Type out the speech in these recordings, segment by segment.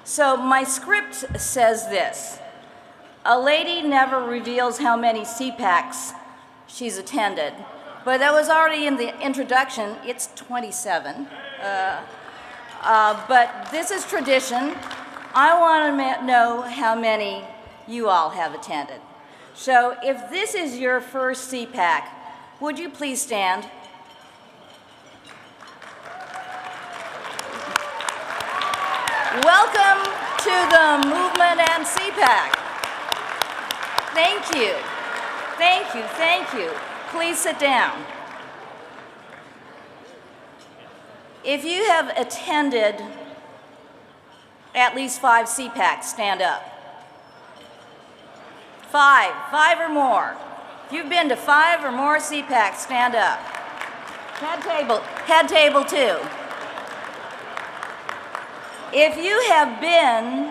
So my script says this: a lady never reveals how many CPACs she's attended, but that was already in the introduction. It's 27. But this is tradition. I want to know how many you all have attended. So if this is your first CPAC, would you please stand? Welcome to the movement and CPAC. Thank you. Thank you. Thank you. Please sit down. If you have attended at least 5 CPACs, stand up. 5 or more. If you've been to 5 or more CPACs, stand up. Head table 2. If you have been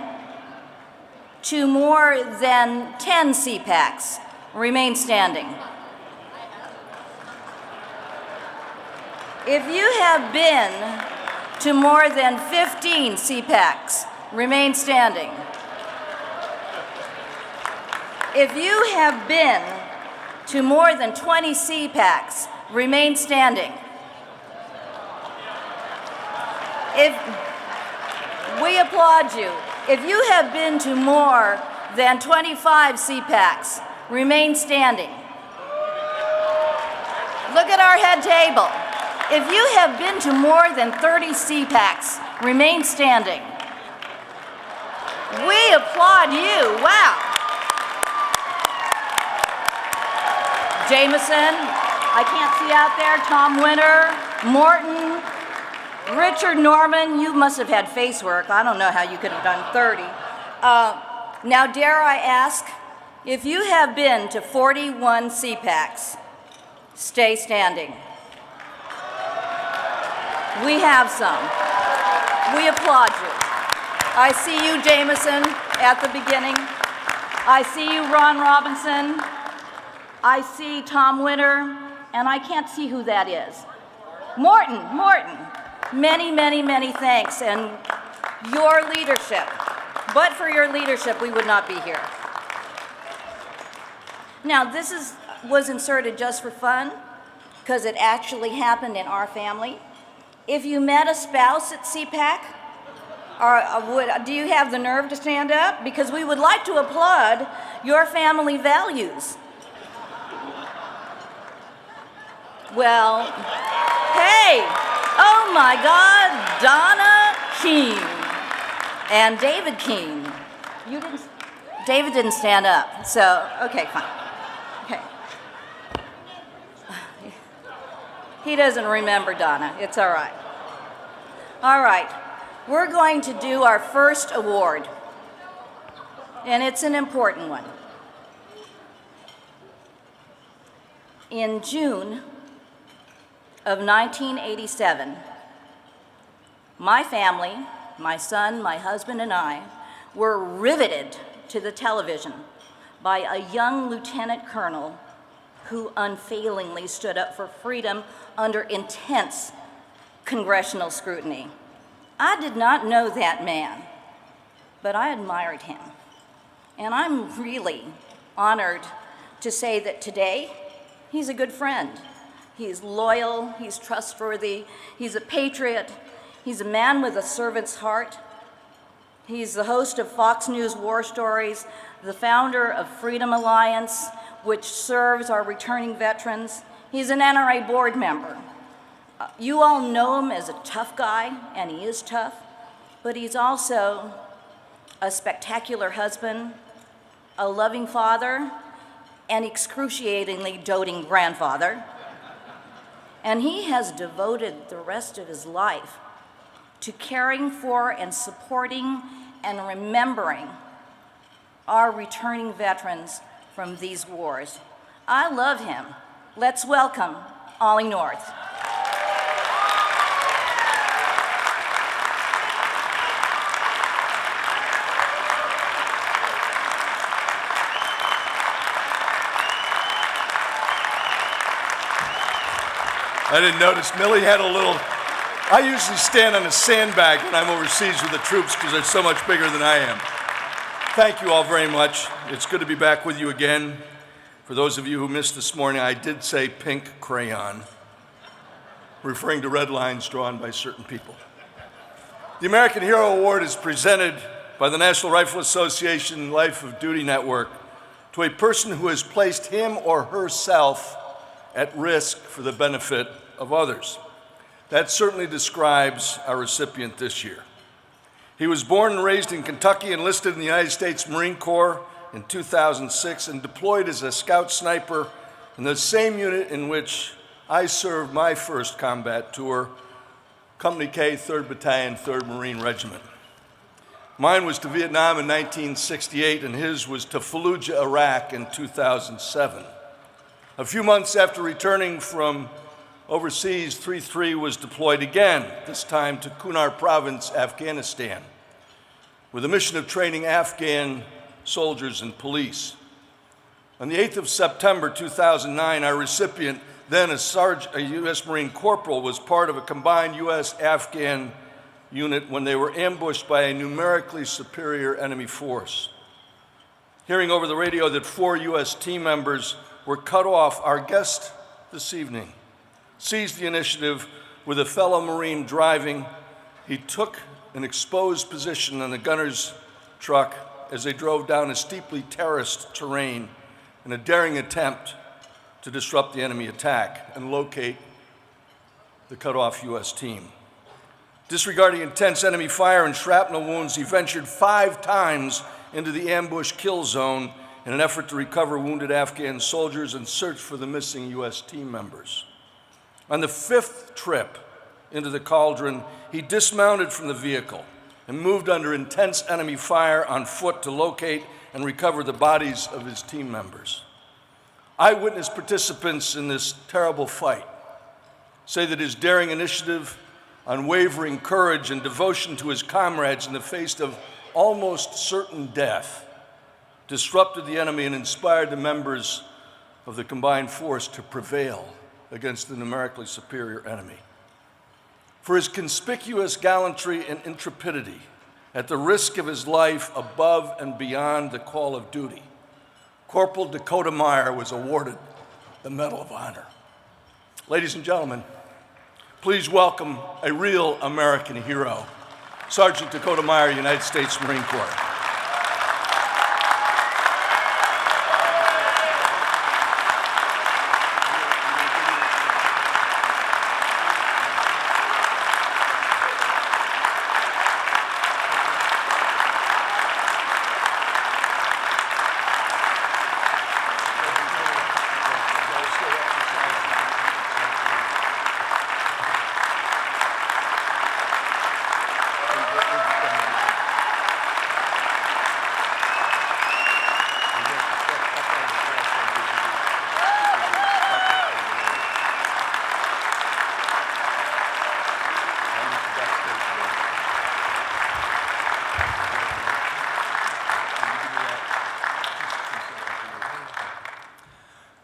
to more than 10 CPACs, remain standing. If you have been to more than 15 CPACs, remain standing. If you have been to more than 20 CPACs, remain standing. We applaud you. If you have been to more than 25 CPACs, remain standing. Look at our head table. If you have been to more than 30 CPACs, remain standing. We applaud you. Wow. Jameson, I can't see out there. Tom Winter, Morton, Richard Norman, you must have had face work. I don't know how you could have done 30. Now, dare I ask, if you have been to 41 CPACs, stay standing. We have some. We applaud you. I see you, Jameson, at the beginning. I see you, Ron Robinson. I see Tom Winter, and I can't see who that is. Morton. Many, many, many thanks, and your leadership. But for your leadership, we would not be here. Now, this was inserted just for fun, because it actually happened in our family. If you met a spouse at CPAC, do you have the nerve to stand up? Because we would like to applaud your family values. Well, hey, oh my God, Donna Keene and David Keene. David didn't stand up, so, okay, fine. Okay. He doesn't remember Donna, it's all right. All right, we're going to do our first award, and it's an important one. In June of 1987, my family, my son, my husband, and I were riveted to the television by a young lieutenant colonel who unfailingly stood up for freedom under intense congressional scrutiny. I did not know that man, but I admired him. And I'm really honored to say that today, he's a good friend. He's loyal, he's trustworthy, he's a patriot, he's a man with a servant's heart. He's the host of Fox News War Stories, the founder of Freedom Alliance, which serves our returning veterans. He's an NRA board member. You all know him as a tough guy, and he is tough, but he's also a spectacular husband, a loving father, an excruciatingly doting grandfather. And he has devoted the rest of his life to caring for and supporting and remembering our returning veterans from these wars. I love him. Let's welcome Ollie North. I didn't notice Millie had a little I usually stand on a sandbag when I'm overseas with the troops because they're so much bigger than I am. Thank you all very much. It's good to be back with you again. For those of you who missed this morning, I did say pink crayon, referring to red lines drawn by certain people. The American Hero Award is presented by the National Rifle Association Life of Duty Network to a person who has placed him or herself at risk for the benefit of others. That certainly describes our recipient this year. He was born and raised in Kentucky, enlisted in the United States Marine Corps in 2006, and deployed as a scout sniper in the same unit in which I served my first combat tour, Company K, 3rd Battalion, 3rd Marine Regiment. Mine was to Vietnam in 1968, and his was to Fallujah, Iraq in 2007. A few months after returning from overseas, 3-3 was deployed again, this time to Kunar Province, Afghanistan, with a mission of training Afghan soldiers and police. On the 8th of September 2009, our recipient, then a U.S. Marine Corporal, was part of a combined U.S.-Afghan unit when they were ambushed by a numerically superior enemy force. Hearing over the radio that 4 U.S. team members were cut off, our guest this evening seized the initiative with a fellow Marine driving. He took an exposed position on the gunner's truck as they drove down a steeply terraced terrain in a daring attempt to disrupt the enemy attack and locate the cut-off U.S. team. Disregarding intense enemy fire and shrapnel wounds, he ventured 5 times into the ambush kill zone in an effort to recover wounded Afghan soldiers and search for the missing U.S. team members. On the 5th trip into the cauldron, he dismounted from the vehicle and moved under intense enemy fire on foot to locate and recover the bodies of his team members. Eyewitness participants in this terrible fight say that his daring initiative, unwavering courage, and devotion to his comrades in the face of almost certain death disrupted the enemy and inspired the members of the combined force to prevail against the numerically superior enemy. For his conspicuous gallantry and intrepidity, at the risk of his life above and beyond the call of duty, Corporal Dakota Meyer was awarded the Medal of Honor. Ladies and gentlemen, please welcome a real American hero, Sergeant Dakota Meyer, United States Marine Corps.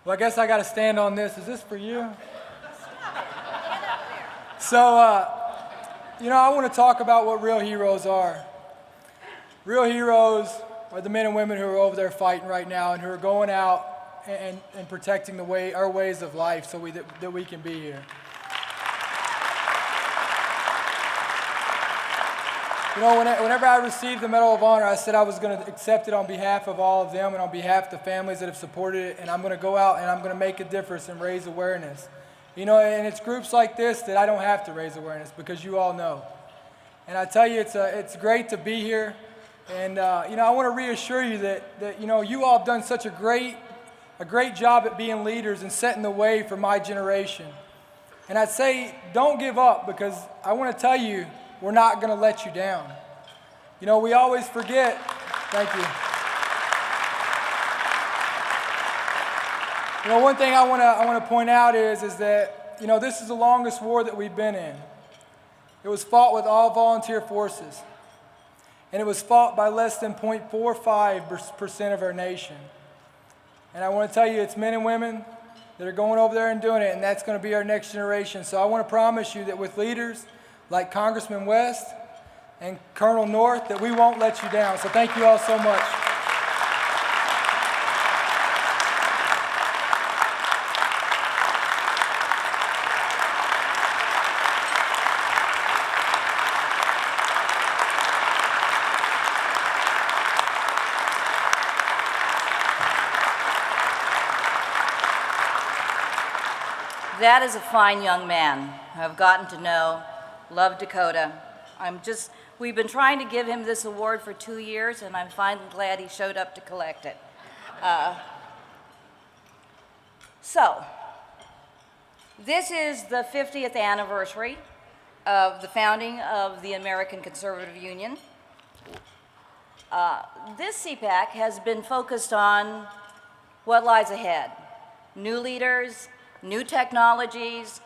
Well, I guess I got to stand on this. Is this for you? So, I want to talk about what real heroes are. Real heroes are the men and women who are over there fighting right now and who are going out and protecting our ways of life so that we can be here. Whenever I received the Medal of Honor, I said I was going to accept it on behalf of all of them and on behalf of the families that have supported it, and I'm going to go out and I'm going to make a difference and raise awareness. And it's groups like this that I don't have to raise awareness because you all know. And I tell you, it's great to be here, and I want to reassure you that you all have done such a great job at being leaders and setting the way for my generation. And I'd say don't give up, because I want to tell you, we're not going to let you down. We always forget. Thank you. One thing I want to point out is that this is the longest war that we've been in. It was fought with all volunteer forces, and it was fought by less than 0.45% of our nation. And I want to tell you, it's men and women that are going over there and doing it, and that's going to be our next generation. So I want to promise you that with leaders like Congressman West and Colonel North, that we won't let you down. So thank you all so much. That is a fine young man I've gotten to know, love Dakota. We've been trying to give him this award for 2 years, and I'm finally glad he showed up to collect it. So, this is the 50th anniversary of the founding of the American Conservative Union. This CPAC has been focused on what lies ahead: new leaders, new technologies,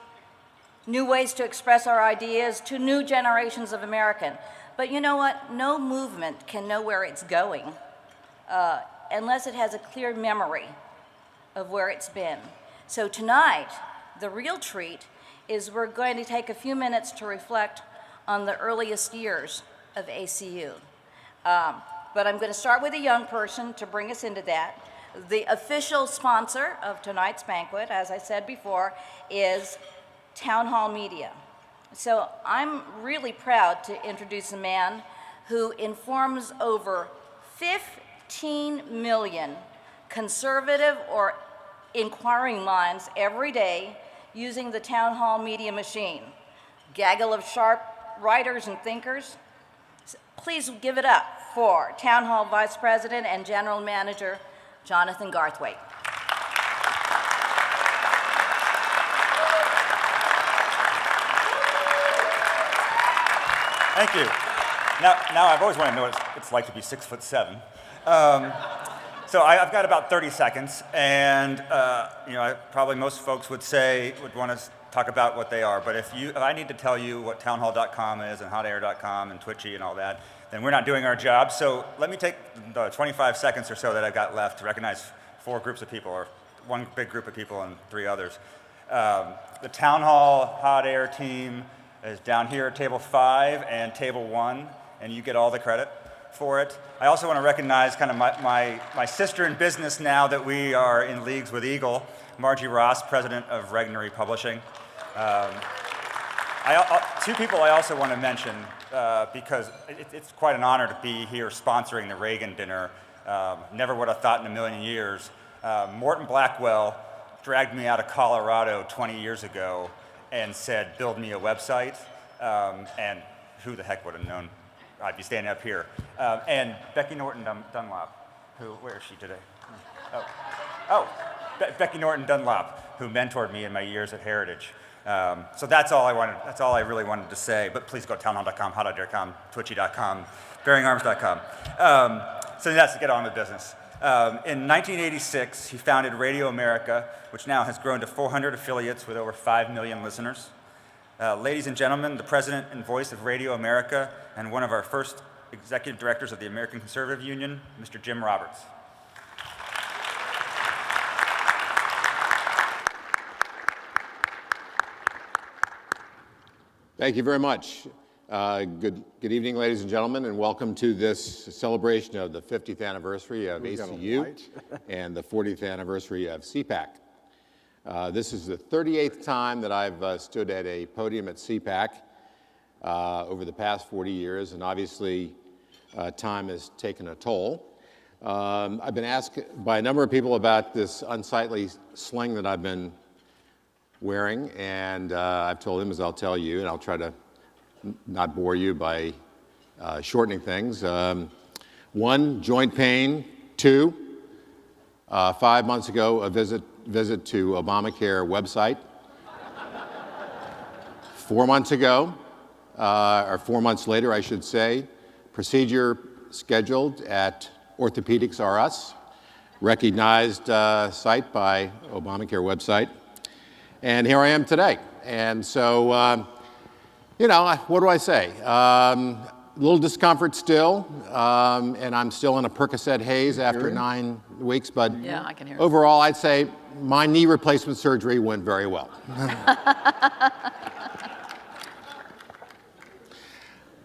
new ways to express our ideas to new generations of American. But you know what? No movement can know where it's going unless it has a clear memory of where it's been. So tonight, the real treat is we're going to take a few minutes to reflect on the earliest years of ACU. But I'm going to start with a young person to bring us into that. The official sponsor of tonight's banquet, as I said before, is Town Hall Media. So I'm really proud to introduce a man who informs over 15 million conservative or inquiring minds every day using the Town Hall Media machine. Gaggle of sharp writers and thinkers. Please give it up for Town Hall Vice President and General Manager Jonathan Garthwaite. Thank you. Now I've always wanted to know what it's like to be 6'7". So I've got about 30 seconds, and probably most folks would want to talk about what they are. But if I need to tell you what townhall.com is and hotair.com and Twitchy and all that, then we're not doing our job. So let me take the 25 seconds or so that I've got left to recognize 4 groups of people, or one big group of people and 3 others. The Town Hall Hot Air team is down here at table 5 and table 1, and you get all the credit for it. I also want to recognize kind of my sister in business now that we are in leagues with Eagle, Margie Ross, president of Regnery Publishing. 2 people I also want to mention because it's quite an honor to be here sponsoring the Reagan dinner. Never would have thought in a million years. Morton Blackwell dragged me out of Colorado 20 years ago and said, build me a website. And who the heck would have known I'd be standing up here. And Becky Norton Dunlop, where is she today? Becky Norton Dunlop, who mentored me in my years at Heritage. So that's all I really wanted to say. But please go to townhall.com, hotair.com, twitchy.com, bearingarms.com. So let's get on with business. In 1986, he founded Radio America, which now has grown to 400 affiliates with over 5 million listeners. Ladies and gentlemen, the president and voice of Radio America and one of our first executive directors of the American Conservative Union, Mr. Jim Roberts. Thank you very much. Good evening, ladies and gentlemen, and welcome to this celebration of the 50th anniversary of ACU and the 40th anniversary of CPAC. This is the 38th time that I've stood at a podium at CPAC over the past 40 years, and obviously time has taken a toll. I've been asked by a number of people about this unsightly sling that I've been wearing, and I've told them, as I'll tell you, and I'll try to not bore you by shortening things. 1, joint pain. 2, 5 months ago, a visit to Obamacare website. 4 months ago, or 4 months later, I should say, procedure scheduled at Orthopedics R Us, recognized site by Obamacare website. And here I am today. And so, what do I say? A little discomfort still, and I'm still in a Percocet haze after 9 weeks, but yeah, I can hear overall, I'd say my knee replacement surgery went very well.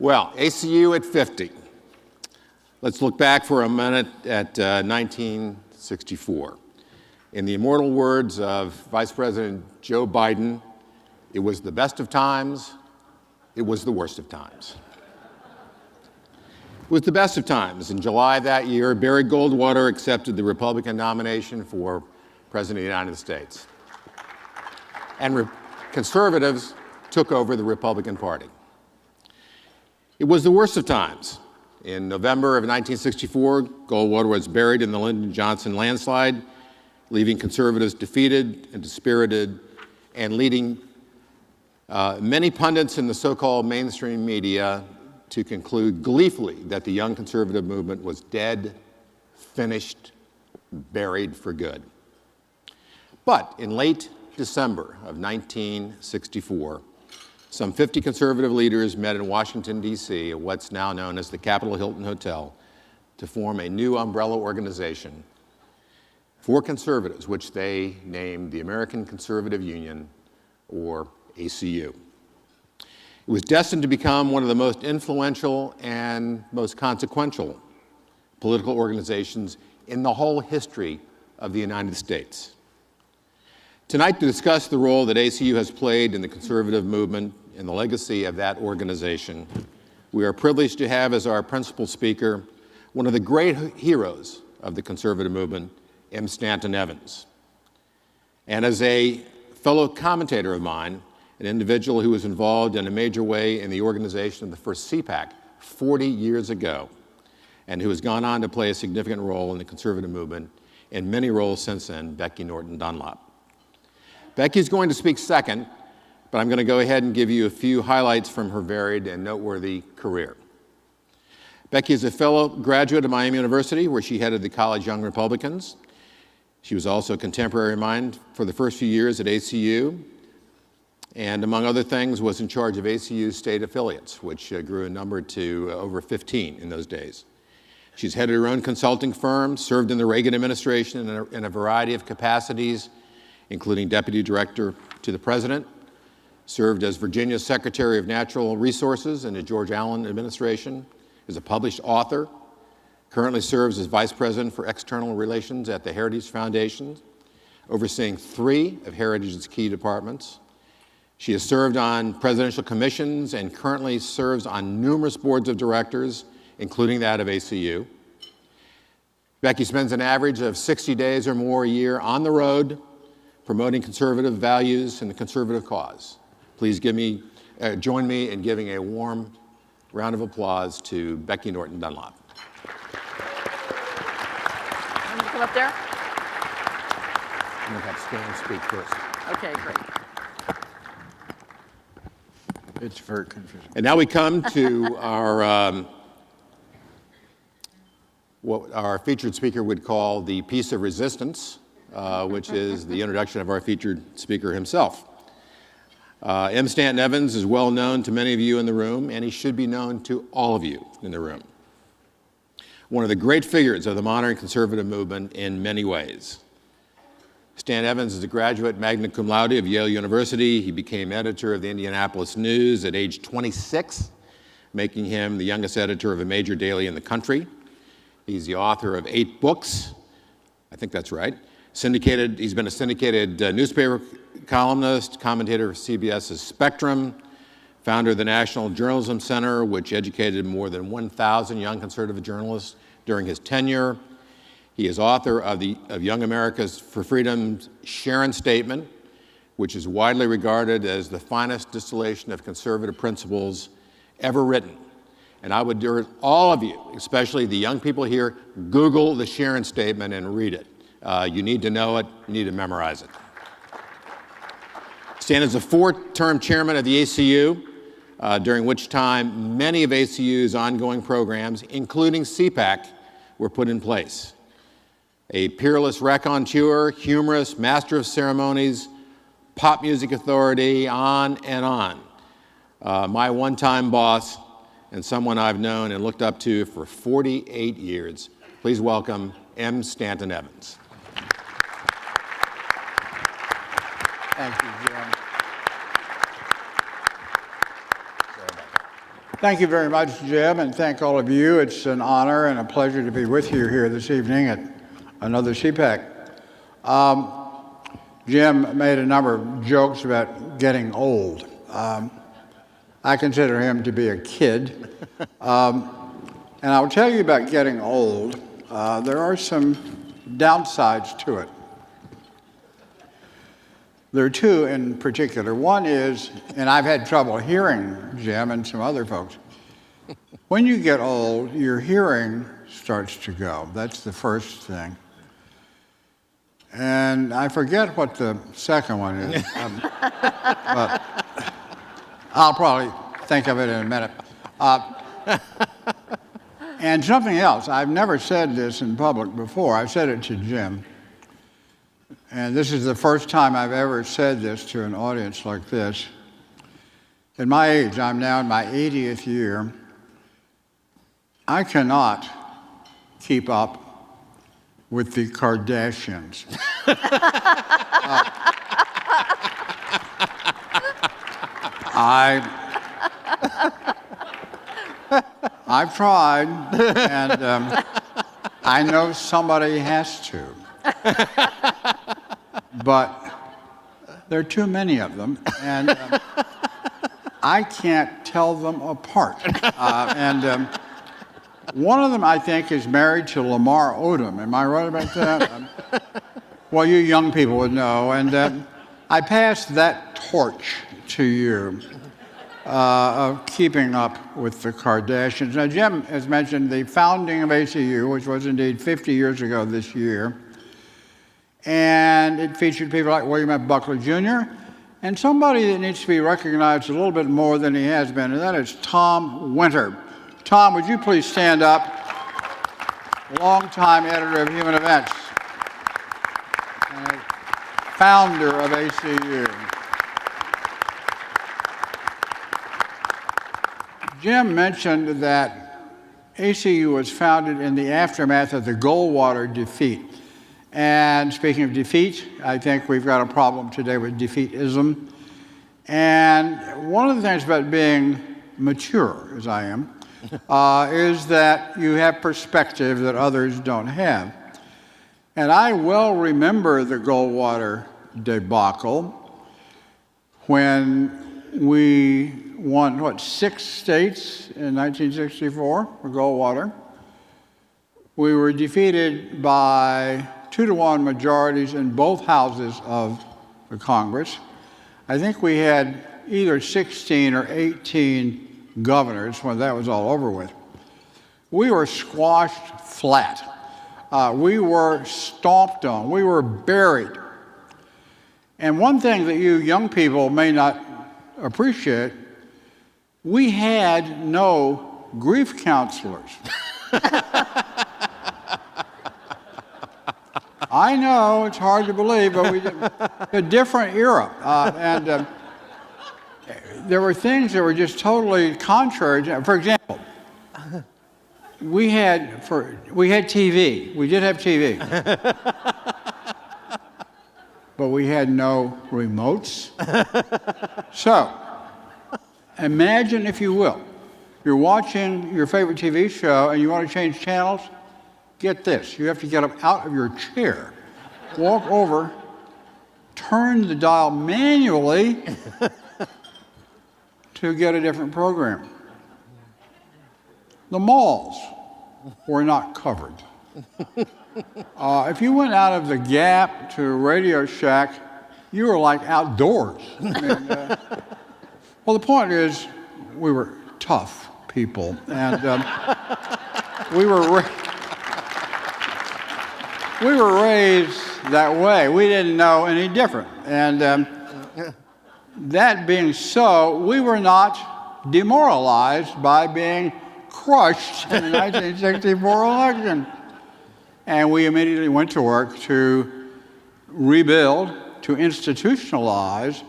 Well, ACU at 50. Let's look back for a minute at 1964. In the immortal words of Vice President Joe Biden, it was the best of times, it was the worst of times. It was the best of times. In July of that year, Barry Goldwater accepted the Republican nomination for President of the United States. And conservatives took over the Republican Party. It was the worst of times. In November of 1964, Goldwater was buried in the Lyndon Johnson landslide, leaving conservatives defeated and dispirited, and leading many pundits in the so-called mainstream media to conclude gleefully that the young conservative movement was dead, finished, buried for good. But in late December of 1964, some 50 conservative leaders met in Washington, D.C. at what's now known as the Capitol Hilton Hotel to form a new umbrella organization for conservatives, which they named the American Conservative Union, or ACU. It was destined to become one of the most influential and most consequential political organizations in the whole history of the United States. Tonight, to discuss the role that ACU has played in the conservative movement and the legacy of that organization, we are privileged to have as our principal speaker one of the great heroes of the conservative movement, M. Stanton Evans. And as a fellow commentator of mine, an individual who was involved in a major way in the organization of the first CPAC 40 years ago, and who has gone on to play a significant role in the conservative movement in many roles since then, Becky Norton Dunlop. Becky's going to speak second, but I'm going to go ahead and give you a few highlights from her varied and noteworthy career. Becky is a fellow graduate of Miami University, where she headed the College Young Republicans. She was also a contemporary of mine for the first few years at ACU, and among other things was in charge of ACU's state affiliates, which grew in number to over 15 in those days. She's headed her own consulting firm, served in the Reagan administration in a variety of capacities, including Deputy Director to the President, served as Virginia's Secretary of Natural Resources in the George Allen administration, is a published author, currently serves as Vice President for External Relations at the Heritage Foundation, overseeing 3 of Heritage's key departments. She has served on presidential commissions and currently serves on numerous boards of directors, including that of ACU. Becky spends an average of 60 days or more a year on the road, promoting conservative values and the conservative cause. Please join me in giving a warm round of applause to Becky Norton Dunlop. Want me to come up there? I'm going to have Stan speak first. Okay, great. It's very confusing. And now we come to our what our featured speaker would call the piece of resistance, which is the introduction of our featured speaker himself. M. Stanton Evans is well known to many of you in the room, and he should be known to all of you in the room. One of the great figures of the modern conservative movement in many ways. Stan Evans is a graduate magna cum laude of Yale University. He became editor of the Indianapolis News at age 26, making him the youngest editor of a major daily in the country. He's the author of 8 books. I think that's right. He's been a syndicated newspaper columnist, commentator for CBS's Spectrum, founder of the National Journalism Center, which educated more than 1,000 young conservative journalists during his tenure. He is author of Young America's for Freedom's Sharon Statement, which is widely regarded as the finest distillation of conservative principles ever written. And I would urge all of you, especially the young people here, Google the Sharon Statement and read it. You need to know it, you need to memorize it. Stan is a 4-term chairman of the ACU, during which time many of ACU's ongoing programs, including CPAC, were put in place. A peerless raconteur, humorist, master of ceremonies, pop music authority, on and on. My one-time boss and someone I've known and looked up to for 48 years. Please welcome M. Stanton Evans. Thank you, Jim. Thank you very much, Jim, and thank all of you. It's an honor and a pleasure to be with you here this evening at another CPAC. Jim made a number of jokes about getting old. I consider him to be a kid. And I'll tell you about getting old. There are some downsides to it. There are two in particular. One is, and I've had trouble hearing Jim and some other folks, when you get old, your hearing starts to go. That's the first thing. And I forget what the second one is, but I'll probably think of it in a minute. And something else, I've never said this in public before. I've said it to Jim. And this is the first time I've ever said this to an audience like this. At my age, I'm now in my 80th year, I cannot keep up with the Kardashians. I've tried, and I know somebody has to. But there are too many of them, and I can't tell them apart. One of them, I think, is married to Lamar Odom. Am I right about that? Well, you young people would know. And I pass that torch to you of keeping up with the Kardashians. Now, Jim has mentioned the founding of ACU, which was indeed 50 years ago this year. And it featured people like William F. Buckley Jr. and somebody that needs to be recognized a little bit more than he has been, and that is Tom Winter. Tom, would you please stand up? Longtime editor of Human Events and founder of ACU. Jim mentioned that ACU was founded in the aftermath of the Goldwater defeat. And speaking of defeat, I think we've got a problem today with defeatism. And one of the things about being mature, as I am, is that you have perspective that others don't have. And I well remember the Goldwater debacle when we won, 6 states in 1964 for Goldwater. We were defeated by 2-to-1 majorities in both houses of the Congress. I think we had either 16 or 18 governors when that was all over with. We were squashed flat. We were stomped on. We were buried. And one thing that you young people may not appreciate, we had no grief counselors. I know, it's hard to believe, but we did a different era. And there were things that were just totally contrary. For example, we had TV. We did have TV. But we had no remotes. So, imagine, if you will, you're watching your favorite TV show and you want to change channels. Get this, you have to get up out of your chair, walk over, turn the dial manually to get a different program. The malls were not covered. If you went out of the Gap to Radio Shack, you were like outdoors. I mean, well, the point is, we were tough people, and we were raised that way. We didn't know any different. And that being so, we were not demoralized by being crushed in the 1964 election. And we immediately went to work to rebuild, to institutionalize,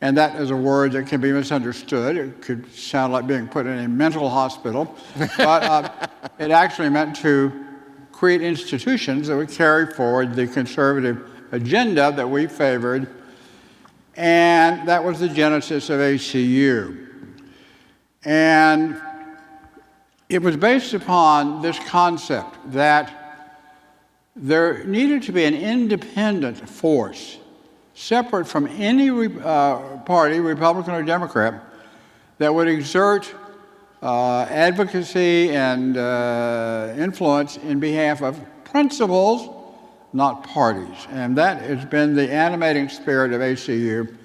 and that is a word that can be misunderstood. It could sound like being put in a mental hospital, but it actually meant to create institutions that would carry forward the conservative agenda that we favored, and that was the genesis of ACU. And it was based upon this concept that there needed to be an independent force, separate from any party, Republican or Democrat, that would exert advocacy and influence in behalf of principles, not parties. And that has been the animating spirit of ACU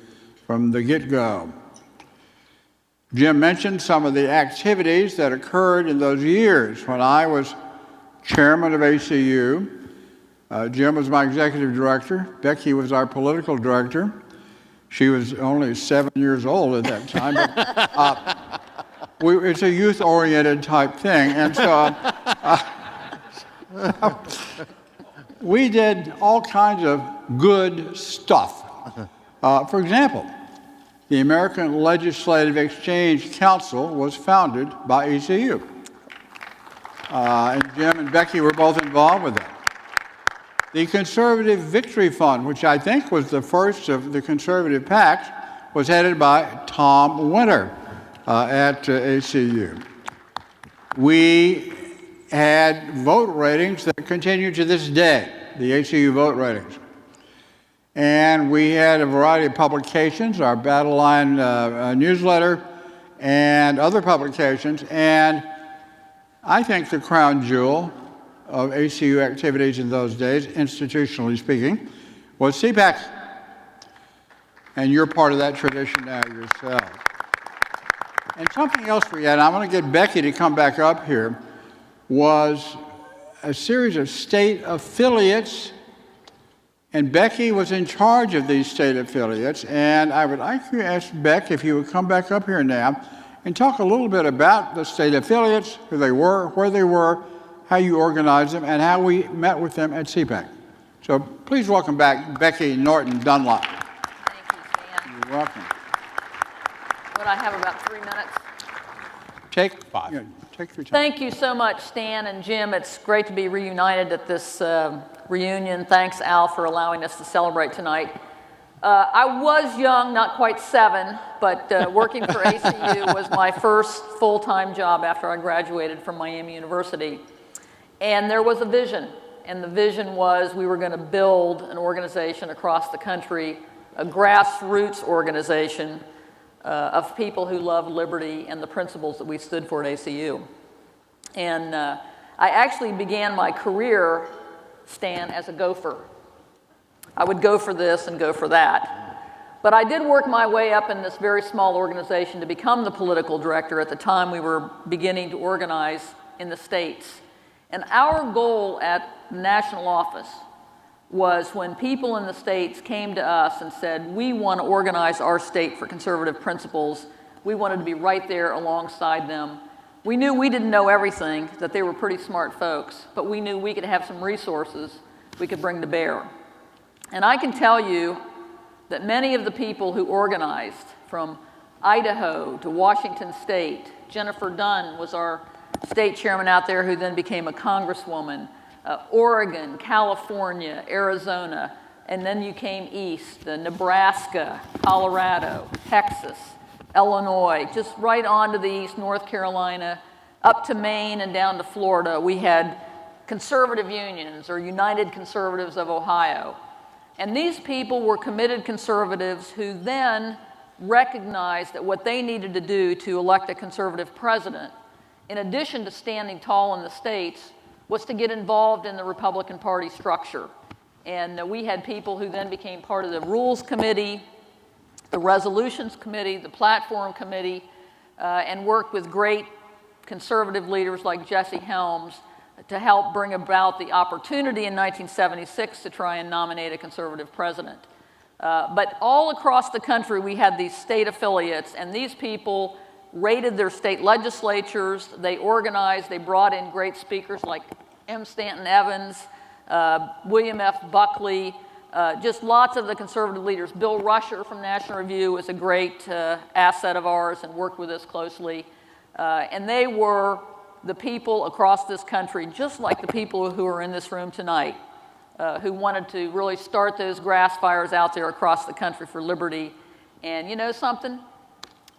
from the get-go. Jim mentioned some of the activities that occurred in those years. When I was chairman of ACU, Jim was my executive director. Becky was our political director. She was only 7 years old at that time. But, it's a youth-oriented type thing. And so we did all kinds of good stuff. For example, the American Legislative Exchange Council was founded by ACU. And Jim and Becky were both involved with that. The Conservative Victory Fund, which I think was the first of the conservative PACs, was headed by Tom Winter at ACU. We had vote ratings that continue to this day, the ACU vote ratings. And we had a variety of publications, our Battle Line newsletter, and other publications. And I think the crown jewel of ACU activities in those days, institutionally speaking, was CPAC. And you're part of that tradition now yourself. And something else we had, and I'm going to get Becky to come back up here, was a series of state affiliates. And Becky was in charge of these state affiliates. And I would like to ask Beck if you would come back up here now and talk a little bit about the state affiliates, who they were, where they were, how you organized them, and how we met with them at CPAC. So please welcome back Becky Norton Dunlop. Thank you, Stan. You're welcome. Would I have about 3 minutes? Take 5. Yeah, take your time. Thank you so much, Stan and Jim. It's great to be reunited at this reunion. Thanks, Al, for allowing us to celebrate tonight. I was young, not quite 7, but working for ACU was my first full-time job after I graduated from Miami University. And there was a vision, and the vision was we were going to build an organization across the country, a grassroots organization of people who love liberty and the principles that we stood for at ACU. And I actually began my career, Stan, as a gopher. I would go for this and go for that. But I did work my way up in this very small organization to become the political director. At the time, we were beginning to organize in the states. And our goal at the national office was when people in the states came to us and said, we want to organize our state for conservative principles, we wanted to be right there alongside them. We knew we didn't know everything, that they were pretty smart folks, but we knew we could have some resources we could bring to bear. And I can tell you that many of the people who organized, from Idaho to Washington State, Jennifer Dunn was our state chairman out there, who then became a congresswoman, Oregon, California, Arizona, and then you came east, Nebraska, Colorado, Texas, Illinois, just right on to the east, North Carolina, up to Maine and down to Florida. We had conservative unions, or United Conservatives of Ohio. And these people were committed conservatives who then recognized that what they needed to do to elect a conservative president, in addition to standing tall in the states, was to get involved in the Republican Party structure. And we had people who then became part of the Rules Committee, the Resolutions Committee, the Platform Committee, and worked with great conservative leaders like Jesse Helms to help bring about the opportunity in 1976 to try and nominate a conservative president. But all across the country, we had these state affiliates, and these people rated their state legislatures. They organized, they brought in great speakers like M. Stanton Evans, William F. Buckley, just lots of the conservative leaders. Bill Rusher from National Review was a great asset of ours and worked with us closely. And they were the people across this country, just like the people who are in this room tonight, who wanted to really start those grass fires out there across the country for liberty. And you know something?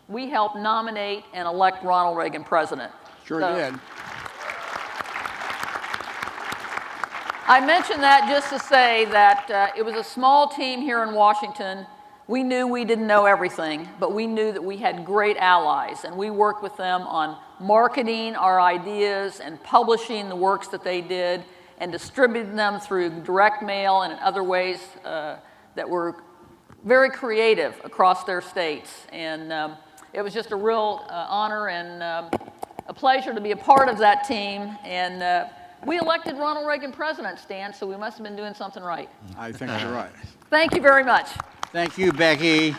we helped nominate and elect Ronald Reagan president. Sure So- did. I mention that just to say that it was a small team here in Washington. We knew we didn't know everything, but we knew that we had great allies, and we worked with them on marketing our ideas and publishing the works that they did and distributing them through direct mail and in other ways that were very creative across their states. And it was just a real honor and a pleasure to be a part of that team. And we elected Ronald Reagan president, Stan, so we must have been doing something right. I think you're right. Thank you very much. Thank you, Becky.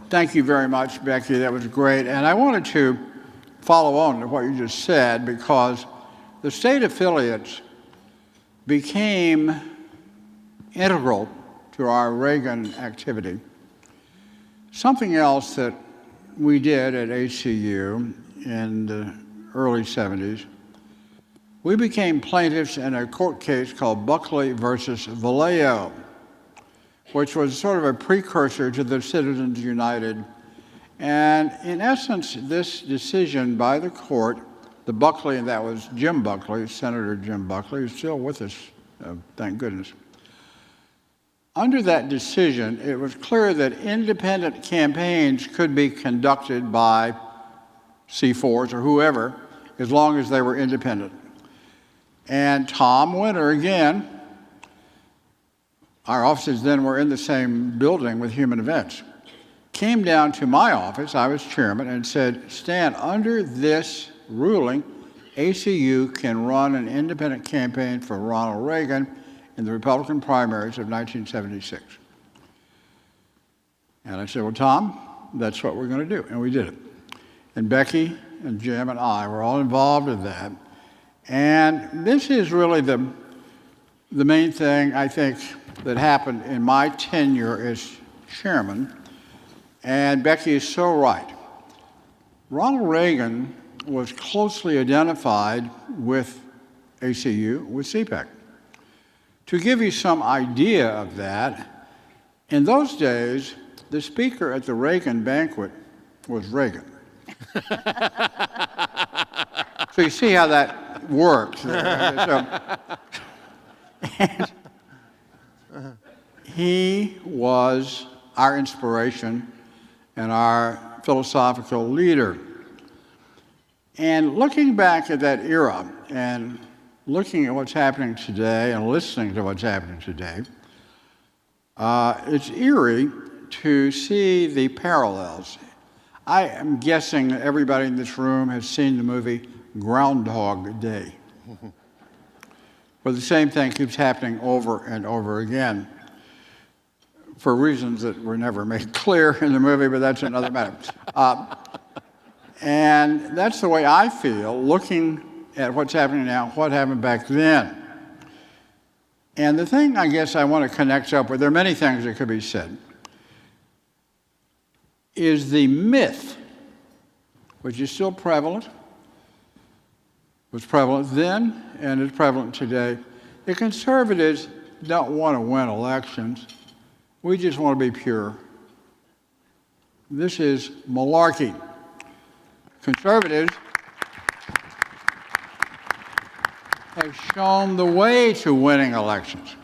Thank you very much, Becky. That was great. And I wanted to follow on to what you just said, because the state affiliates became integral to our Reagan activity. Something else that we did at HCU in the early 70s, we became plaintiffs in a court case called Buckley versus Vallejo, which was sort of a precursor to the Citizens United. And in essence, this decision by the court, the Buckley, and that was Jim Buckley, Senator Jim Buckley, who's still with us, thank goodness. Under that decision, it was clear that independent campaigns could be conducted by C4s or whoever, as long as they were independent. And Tom Winter, again, our offices then were in the same building with Human Events, came down to my office, I was chairman, and said, Stan, under this ruling, ACU can run an independent campaign for Ronald Reagan in the Republican primaries of 1976. And I said, well, Tom, that's what we're going to do. And we did it. And Becky and Jim and I were all involved in that. And this is really the main thing, I think, that happened in my tenure as chairman. And Becky is so right. Ronald Reagan was closely identified with ACU, with CPAC. To give you some idea of that, in those days, the speaker at the Reagan banquet was Reagan. So you see how that works. And he was our inspiration and our philosophical leader. And looking back at that era and looking at what's happening today and listening to what's happening today, it's eerie to see the parallels. I am guessing that everybody in this room has seen the movie Groundhog Day, where the same thing keeps happening over and over again for reasons that were never made clear in the movie, but that's another matter. And that's the way I feel looking at what's happening now, what happened back then. And the thing I guess I want to connect up with, there are many things that could be said, is the myth, which is still prevalent, was prevalent then and is prevalent today. The conservatives don't want to win elections. We just want to be pure. This is malarkey. Conservatives have shown the way to winning elections.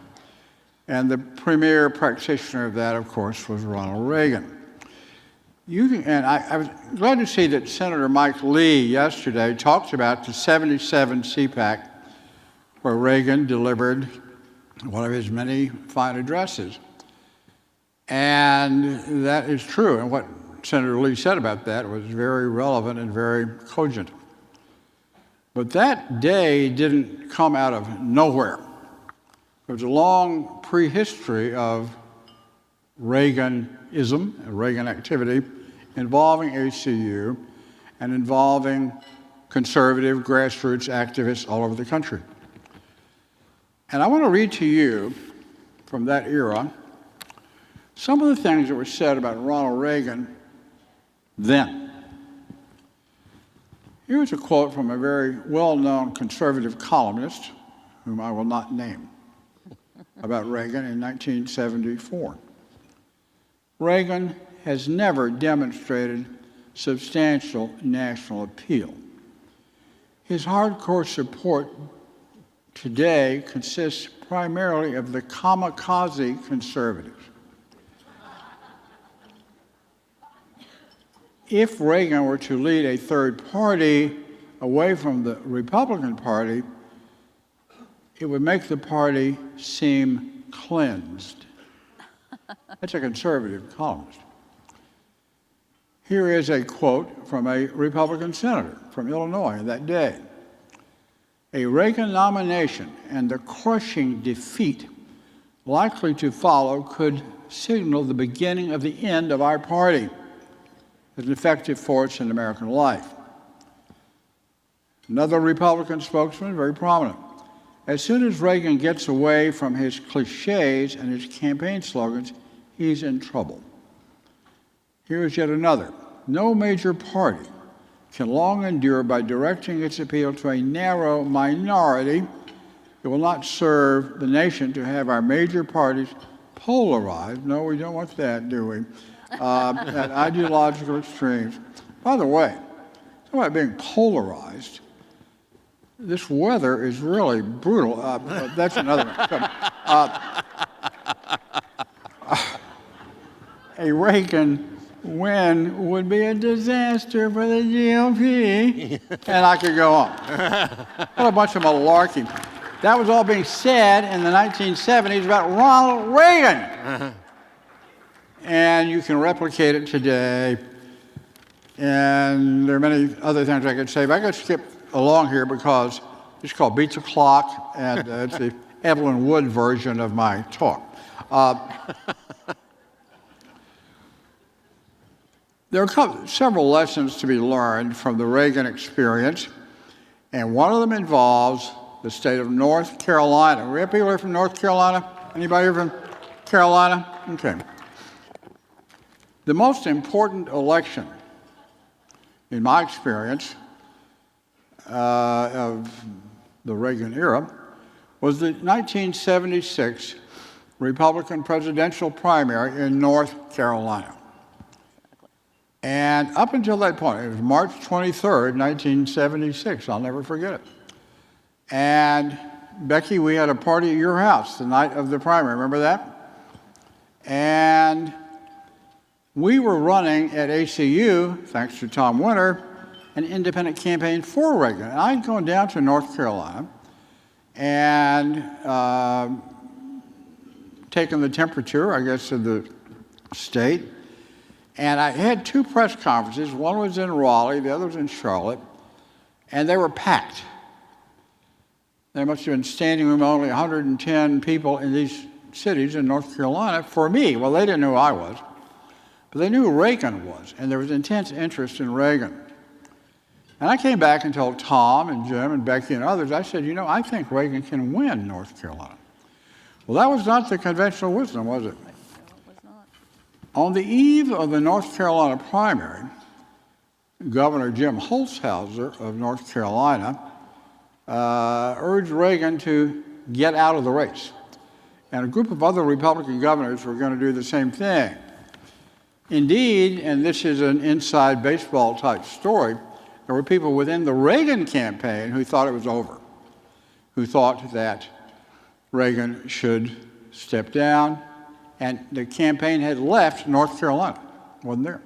And the premier practitioner of that, of course, was Ronald Reagan. I was glad to see that Senator Mike Lee yesterday talked about the 77 CPAC, where Reagan delivered one of his many fine addresses. And that is true. And what Senator Lee said about that was very relevant and very cogent. But that day didn't come out of nowhere. There was a long prehistory of Reaganism, Reagan activity, involving HCU and involving conservative grassroots activists all over the country. And I want to read to you from that era some of the things that were said about Ronald Reagan then. Here's a quote from a very well-known conservative columnist, whom I will not name. about Reagan in 1974. Reagan has never demonstrated substantial national appeal. His hardcore support today consists primarily of the kamikaze conservatives. If Reagan were to lead a third party away from the Republican Party, it would make the party seem cleansed. That's a conservative columnist. Here is a quote from a Republican senator from Illinois that day. A Reagan nomination and the crushing defeat likely to follow could signal the beginning of the end of our party as an effective force in American life. Another Republican spokesman, very prominent. As soon as Reagan gets away from his cliches and his campaign slogans, he's in trouble. Here's yet another. No major party can long endure by directing its appeal to a narrow minority. It will not serve the nation to have our major parties polarized. No, we don't want that, do we? At ideological extremes. By the way, talking about being polarized, this weather is really brutal. That's another one. A Reagan win would be a disaster for the GOP. And I could go on. What a bunch of malarkey. That was all being said in the 1970s about Ronald Reagan. And you can replicate it today. And there are many other things I could say, but I could skip along here because it's called Beat the Clock, and it's the Evelyn Wood version of my talk. There are several lessons to be learned from the Reagan experience, and one of them involves the state of North Carolina. We have people here from North Carolina? Anybody here from Carolina? Okay. The most important election, in my experience, of the Reagan era, was the 1976 Republican presidential primary in North Carolina. And up until that point, it was March 23rd, 1976. I'll never forget it. And Becky, we had a party at your house the night of the primary. Remember that? And we were running at ACU, thanks to Tom Winter, an independent campaign for Reagan. And I'd gone down to North Carolina and taken the temperature, I guess, of the state. And I had two press conferences. One was in Raleigh, the other was in Charlotte, and they were packed. There must have been standing room only 110 people in these cities in North Carolina for me. Well, they didn't know who I was, but they knew who Reagan was, and there was intense interest in Reagan. And I came back and told Tom and Jim and Becky and others, I said, you know, I think Reagan can win North Carolina. Well, that was not the conventional wisdom, was it? On the eve of the North Carolina primary, Governor Jim Holzhauser of North Carolina urged Reagan to get out of the race. And a group of other Republican governors were going to do the same thing. Indeed, and this is an inside baseball type story, there were people within the Reagan campaign who thought it was over, who thought that Reagan should step down, and the campaign had left North Carolina, wasn't there.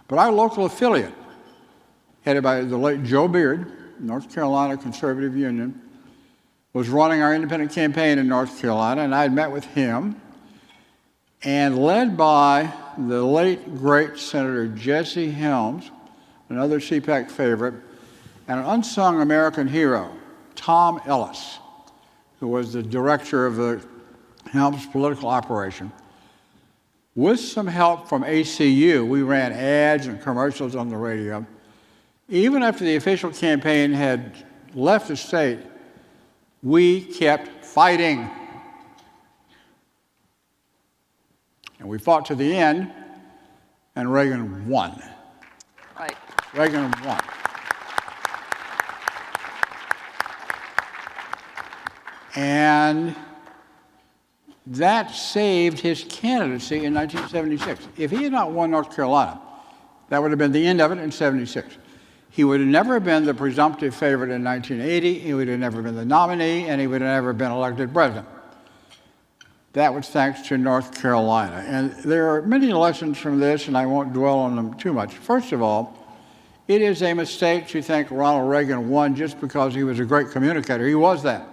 But our local affiliate, headed by the late Joe Beard, North Carolina Conservative Union, was running our independent campaign in North Carolina, and I had met with him, and led by the late, great Senator Jesse Helms, another CPAC favorite, and an unsung American hero, Tom Ellis, who was the director of the Helms political operation. With some help from ACU, we ran ads and commercials on the radio. Even after the official campaign had left the state, we kept fighting. And we fought to the end, and Reagan won. Right. Reagan won. And That saved his candidacy in 1976. If he had not won North Carolina, that would have been the end of it in 76. He would have never been the presumptive favorite in 1980, he would have never been the nominee, and he would have never been elected president. That was thanks to North Carolina. And there are many lessons from this, and I won't dwell on them too much. First of all, it is a mistake to think Ronald Reagan won just because he was a great communicator. He was that.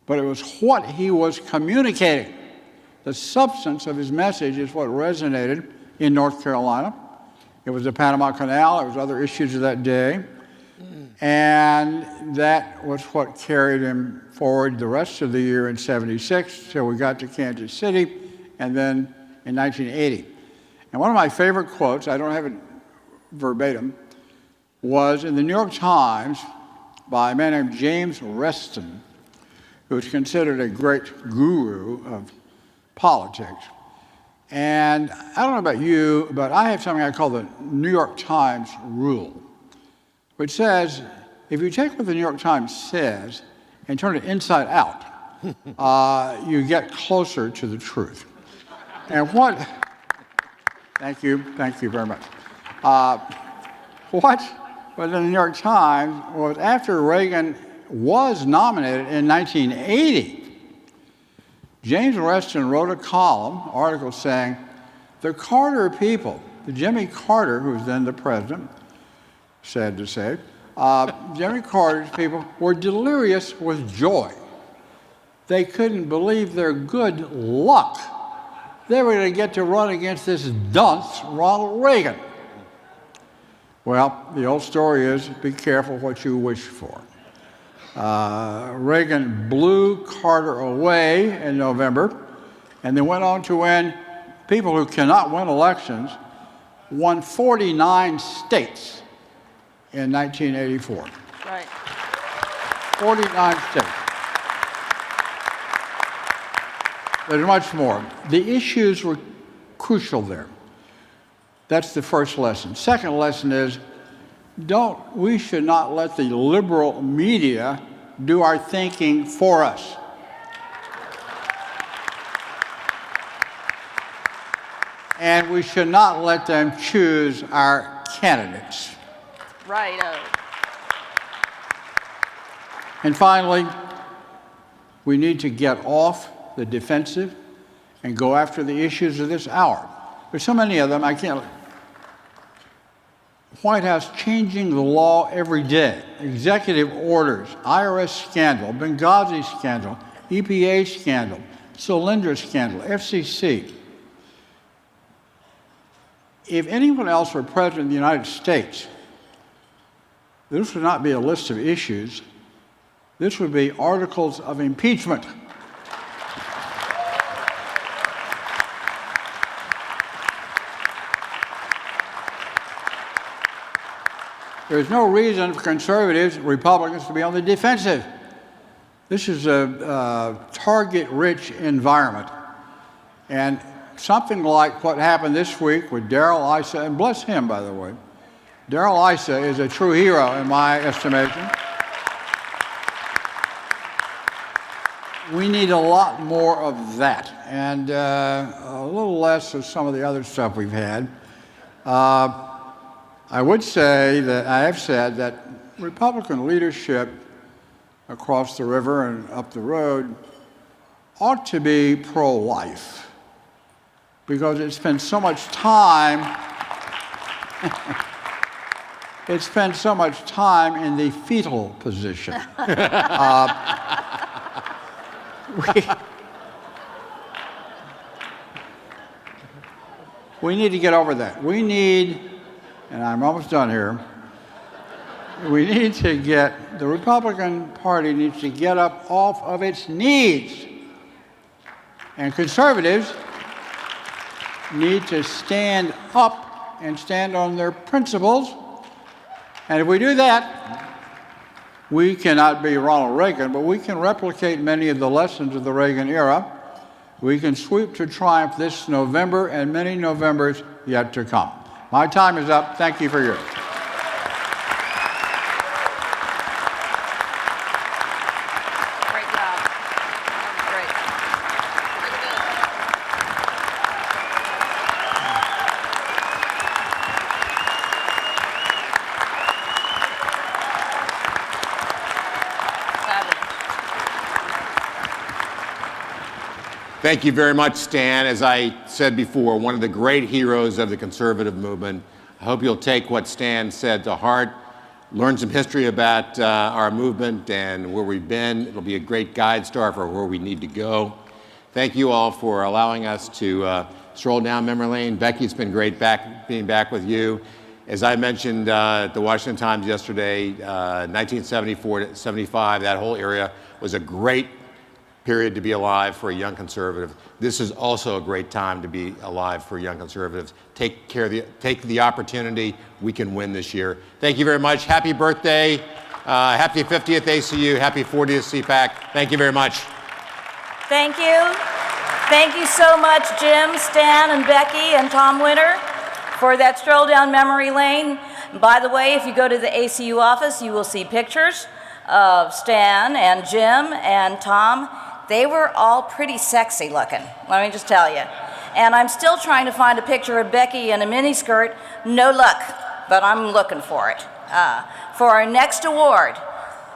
But it was what he was communicating. The substance of his message is what resonated in North Carolina. It was the Panama Canal, it was other issues of that day. And that was what carried him forward the rest of the year in 76 till we got to Kansas City, and then in 1980. And one of my favorite quotes, I don't have it verbatim, was in the New York Times by a man named James Reston, who is considered a great guru of politics. And I don't know about you, but I have something I call the New York Times rule, which says if you take what the New York Times says and turn it inside out, you get closer to the truth. And thank you very much. What was in the New York Times was after Reagan was nominated in 1980, James Reston wrote a article saying, the Carter people, the Jimmy Carter, who was then the president, sad to say, Jimmy Carter's people were delirious with joy. They couldn't believe their good luck. They were going to get to run against this dunce, Ronald Reagan. Well, the old story is, be careful what you wish for. Reagan blew Carter away in November, and then went on to win. People who cannot win elections won 49 states in 1984. Right. 49 states. There's much more. The issues were crucial there. That's the first lesson. Second lesson is, we should not let the liberal media do our thinking for us. And we should not let them choose our candidates. Righto. And finally, we need to get off the defensive and go after the issues of this hour. There's so many of them, I can't. White House changing the law every day. Executive orders, IRS scandal, Benghazi scandal, EPA scandal, Solyndra scandal, FCC. If anyone else were president of the United States, this would not be a list of issues. This would be articles of impeachment. There's no reason for conservatives, Republicans, to be on the defensive. This is a target-rich environment. And something like what happened this week with Darrell Issa, and bless him, by the way. Darrell Issa is a true hero in my estimation. We need a lot more of that, and a little less of some of the other stuff we've had. I would say that I have said that Republican leadership across the river and up the road ought to be pro-life, because it spends so much time in the fetal position. We need to get over that. We need, and I'm almost done here, the Republican Party needs to get up off of its knees. And conservatives need to stand up and stand on their principles. And if we do that, we cannot be Ronald Reagan, but we can replicate many of the lessons of the Reagan era. We can sweep to triumph this November and many Novembers yet to come. My time is up. Thank you for yours. Great job. Great. Thank you very much, Stan. As I said before, one of the great heroes of the conservative movement. I hope you'll take what Stan said to heart, learn some history about our movement and where we've been. It'll be a great guide star for where we need to go. Thank you all for allowing us to stroll down memory lane. Becky, it's been great being back with you. As I mentioned at the Washington Times yesterday, 1974 to 75, that whole area was a great period to be alive for a young conservative. This is also a great time to be alive for young conservatives. Take the opportunity. We can win this year. Thank you very much. Happy birthday. Happy 50th ACU. Happy 40th CPAC. Thank you very much. Thank you. Thank you so much, Jim, Stan, and Becky, and Tom Winter for that stroll down memory lane. By the way, if you go to the ACU office, you will see pictures of Stan and Jim and Tom. They were all pretty sexy looking, let me just tell you. And I'm still trying to find a picture of Becky in a miniskirt. No luck, but I'm looking for it. For our next award,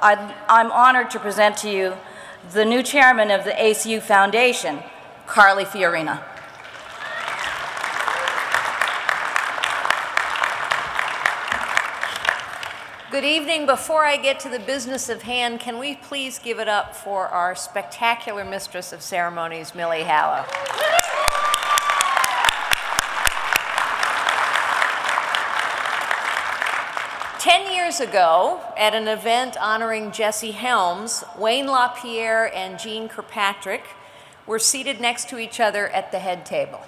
I'm honored to present to you the new chairman of the ACU Foundation, Carly Fiorina. Good evening. Before I get to the business of hand, can we please give it up for our spectacular mistress of ceremonies, Millie Hallow. 10 years ago, at an event honoring Jesse Helms, Wayne LaPierre and Jean Kirkpatrick were seated next to each other at the head table,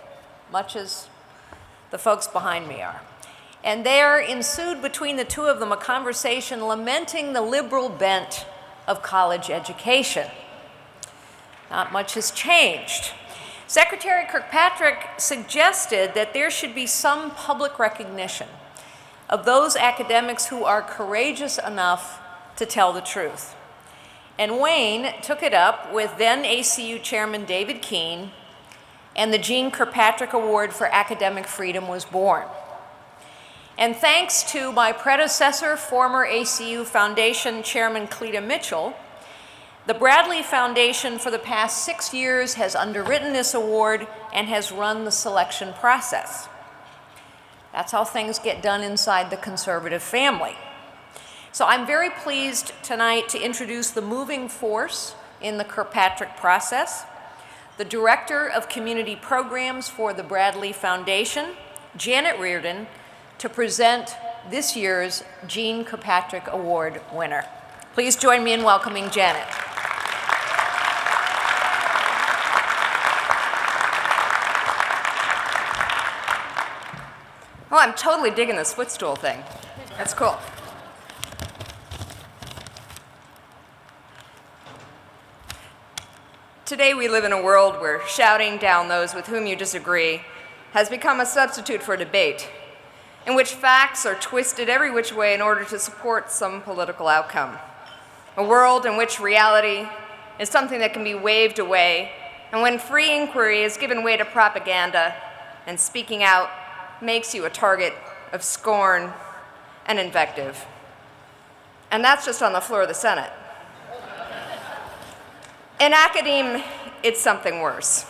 much as the folks behind me are. And there ensued between the two of them a conversation lamenting the liberal bent of college education. Not much has changed. Secretary Kirkpatrick suggested that there should be some public recognition of those academics who are courageous enough to tell the truth. And Wayne took it up with then ACU Chairman David Keene, and the Jean Kirkpatrick Award for Academic Freedom was born. And thanks to my predecessor, former ACU Foundation Chairman Cleta Mitchell, the Bradley Foundation for the past 6 years has underwritten this award and has run the selection process. That's how things get done inside the conservative family. So I'm very pleased tonight to introduce the moving force in the Kirkpatrick process, the Director of Community Programs for the Bradley Foundation, Janet Reardon, to present this year's Jean Kirkpatrick Award winner. Please join me in welcoming Janet. Oh, I'm totally digging this footstool thing. That's cool. Today we live in a world where shouting down those with whom you disagree has become a substitute for debate, in which facts are twisted every which way in order to support some political outcome. A world in which reality is something that can be waved away, and when free inquiry is given way to propaganda, and speaking out makes you a target of scorn and invective. And that's just on the floor of the Senate. In academe, it's something worse.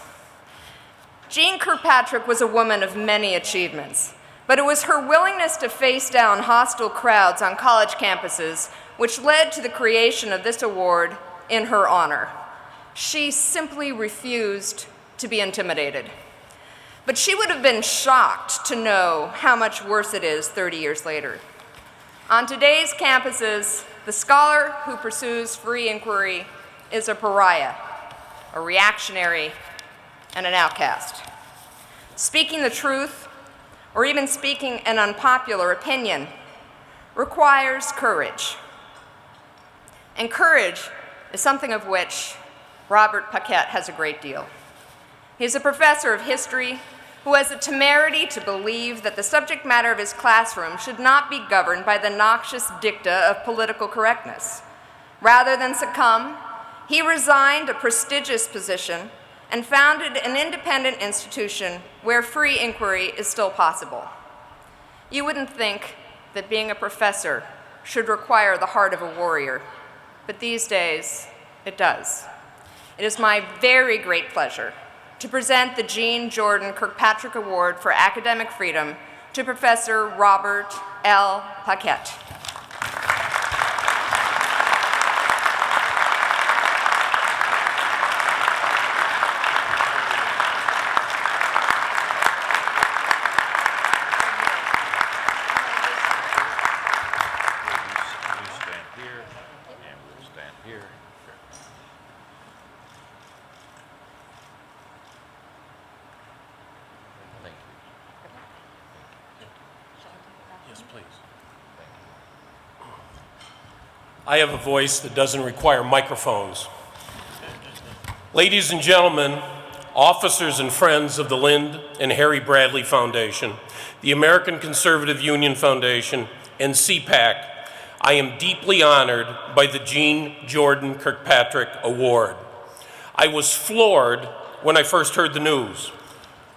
Jean Kirkpatrick was a woman of many achievements, but it was her willingness to face down hostile crowds on college campuses which led to the creation of this award in her honor. She simply refused to be intimidated. But she would have been shocked to know how much worse it is 30 years later. On today's campuses, the scholar who pursues free inquiry is a pariah, a reactionary, and an outcast. Speaking the truth, or even speaking an unpopular opinion, requires courage. And courage is something of which Robert Paquette has a great deal. He's a professor of history who has the temerity to believe that the subject matter of his classroom should not be governed by the noxious dicta of political correctness. Rather than succumb, he resigned a prestigious position and founded an independent institution where free inquiry is still possible. You wouldn't think that being a professor should require the heart of a warrior, but these days it does. It is my very great pleasure to present the Jean Jordan Kirkpatrick Award for Academic Freedom to Professor Robert L. Paquette. I have a voice that doesn't require microphones. Ladies and gentlemen, officers and friends of the Lynd and Harry Bradley Foundation, the American Conservative Union Foundation, and CPAC, I am deeply honored by the Jean Jordan Kirkpatrick Award. I was floored when I first heard the news.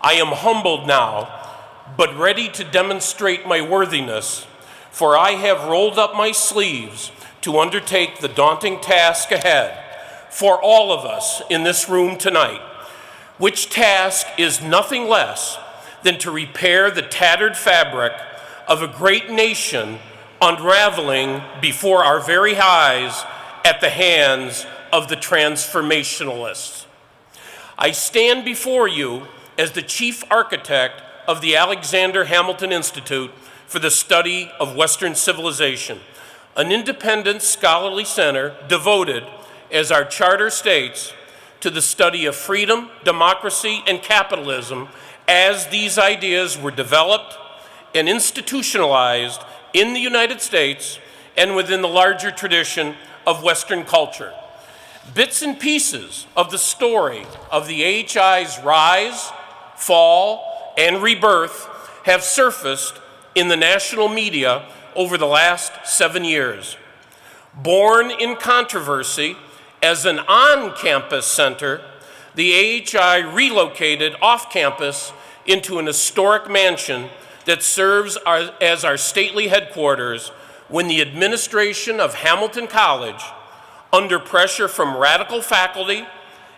I am humbled now, but ready to demonstrate my worthiness, for I have rolled up my sleeves to undertake the daunting task ahead for all of us in this room tonight, which task is nothing less than to repair the tattered fabric of a great nation unraveling before our very eyes at the hands of the transformationalists. I stand before you as the chief architect of the Alexander Hamilton Institute for the Study of Western Civilization, an independent scholarly center devoted, as our charter states, to the study of freedom, democracy, and capitalism as these ideas were developed and institutionalized in the United States and within the larger tradition of Western culture. Bits and pieces of the story of the AHI's rise, fall, and rebirth have surfaced in the national media over the last 7 years. Born in controversy as an on-campus center, the AHI relocated off-campus into an historic mansion that serves as our stately headquarters when the administration of Hamilton College, under pressure from radical faculty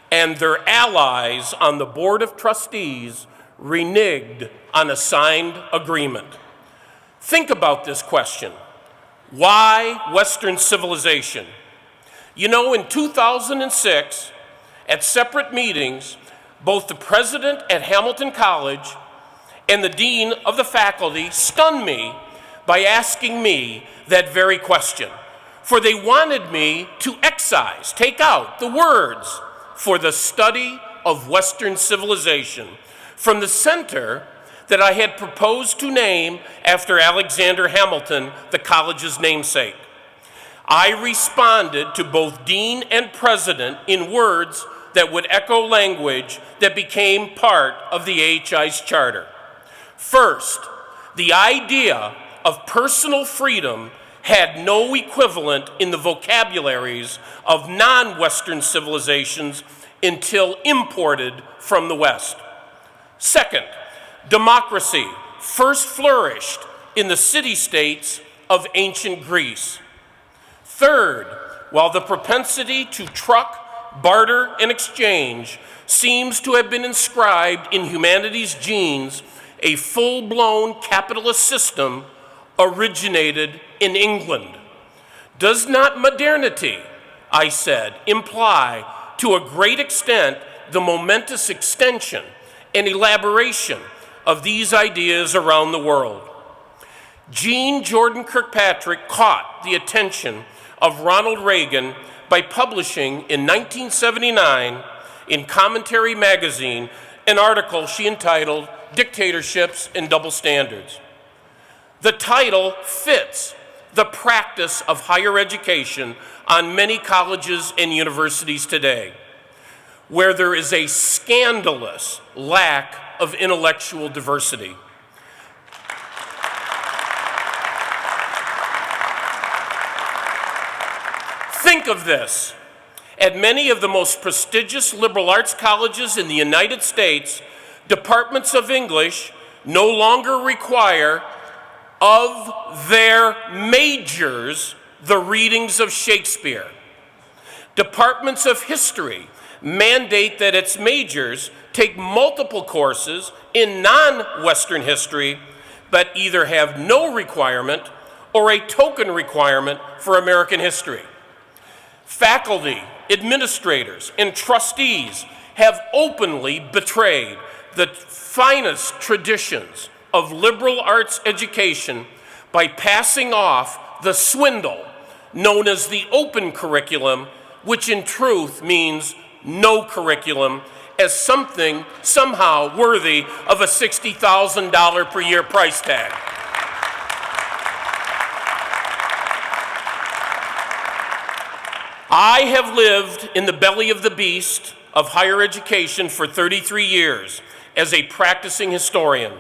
and their allies on the Board of Trustees, reneged on a signed agreement. Think about this question. Why Western civilization? You know, in 2006, at separate meetings, both the president at Hamilton College and the dean of the faculty stunned me by asking me that very question, for they wanted me to excise, take out the words for the study of Western civilization from the center that I had proposed to name after Alexander Hamilton, the college's namesake. I responded to both dean and president in words that would echo language that became part of the AHI's charter. First, the idea of personal freedom had no equivalent in the vocabularies of non-Western civilizations until imported from the West. Second, democracy first flourished in the city-states of ancient Greece. Third, while the propensity to truck, barter, and exchange seems to have been inscribed in humanity's genes, a full-blown capitalist system originated in England. Does not modernity, I said, imply to a great extent the momentous extension and elaboration of these ideas around the world? Jean Jordan Kirkpatrick caught the attention of Ronald Reagan by publishing in 1979 in Commentary magazine an article she entitled Dictatorships and Double Standards. The title fits the practice of higher education on many colleges and universities today, where there is a scandalous lack of intellectual diversity. Think of this. At many of the most prestigious liberal arts colleges in the United States, departments of English no longer require of their majors the readings of Shakespeare. Departments of history mandate that its majors take multiple courses in non-Western history, but either have no requirement or a token requirement for American history. Faculty, administrators, and trustees have openly betrayed the finest traditions of liberal arts education by passing off the swindle known as the open curriculum, which in truth means no curriculum, as something somehow worthy of a $60,000 per year price tag. I have lived in the belly of the beast of higher education for 33 years as a practicing historian.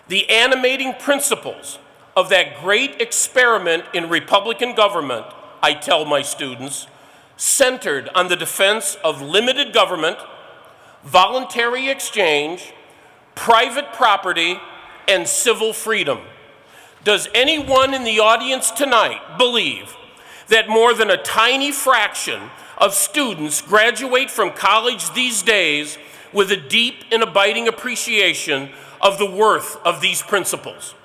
The animating principles of that great experiment in Republican government, I tell my students, centered on the defense of limited government, voluntary exchange, private property, and civil freedom. Does anyone in the audience tonight believe that more than a tiny fraction of students graduate from college these days with a deep and abiding appreciation of the worth of these principles?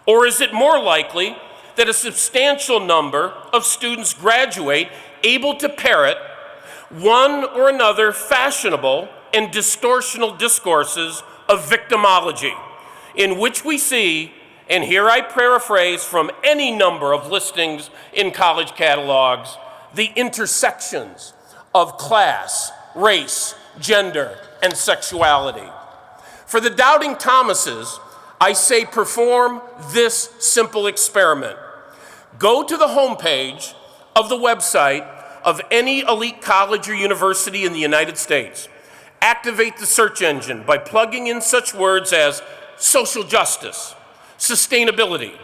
Or is it more likely that a substantial number of students graduate able to parrot one or another fashionable and distortional discourses of victimology, in which we see, and here I paraphrase from any number of listings in college catalogs, the intersections of class, race, gender, and sexuality. For the doubting Thomases, I say perform this simple experiment. Go to the homepage of the website of any elite college or university in the United States. Activate the search engine by plugging in such words as social justice, sustainability,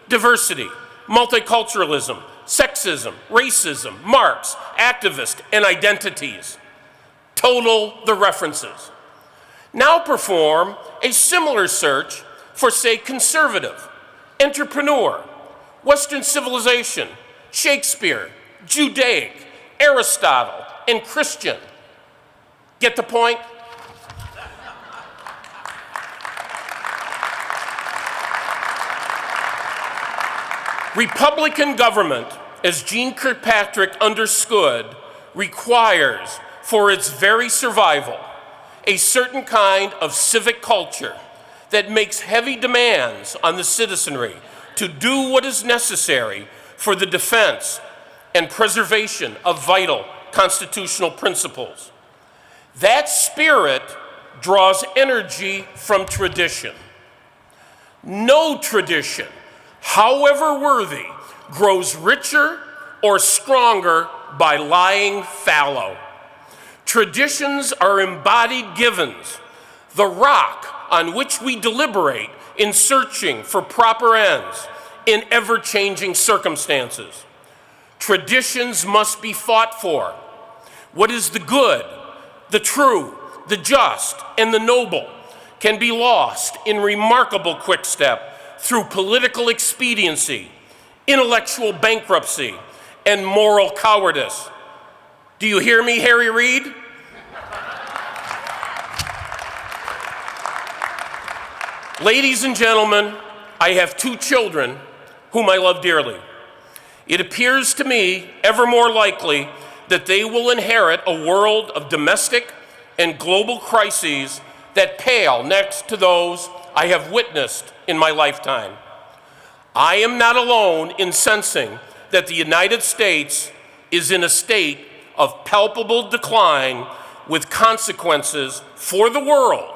diversity, multiculturalism, sexism, racism, Marx, activist, and identities. Total the references. Now perform a similar search for, say, conservative, entrepreneur, Western civilization, Shakespeare, Judaic, Aristotle, and Christian. Get the point? Republican government, as Jeane Kirkpatrick understood, requires for its very survival a certain kind of civic culture that makes heavy demands on the citizenry to do what is necessary for the defense and preservation of vital constitutional principles. That spirit draws energy from tradition. No tradition, however worthy, grows richer or stronger by lying fallow. Traditions are embodied givens, the rock on which we deliberate in searching for proper ends in ever-changing circumstances. Traditions must be fought for. What is the good, the true, the just, and the noble can be lost in remarkable quickstep through political expediency, intellectual bankruptcy, and moral cowardice. Do you hear me, Harry Reid? Ladies and gentlemen, I have two children whom I love dearly. It appears to me ever more likely that they will inherit a world of domestic and global crises that pale next to those I have witnessed in my lifetime. I am not alone in sensing that the United States is in a state of palpable decline with consequences for the world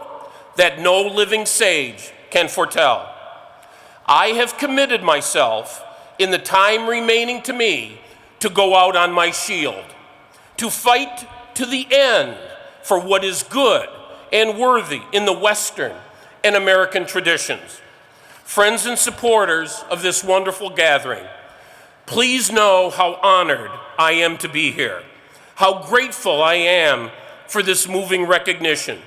that no living sage can foretell. I have committed myself in the time remaining to me to go out on my shield, to fight to the end for what is good and worthy in the Western and American traditions. Friends and supporters of this wonderful gathering, please know how honored I am to be here, how grateful I am for this moving recognition,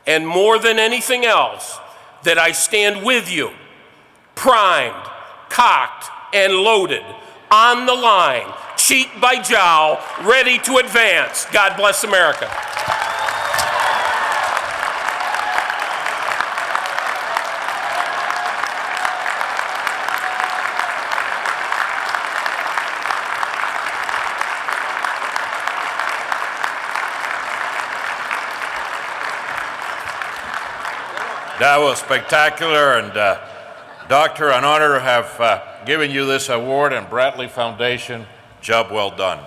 and more than anything else, that I stand with you, primed, cocked, and loaded, on the line, cheek by jowl, ready to advance. God bless America. That was spectacular, and Doctor, an honor to have given you this award, and Bradley Foundation, job well done.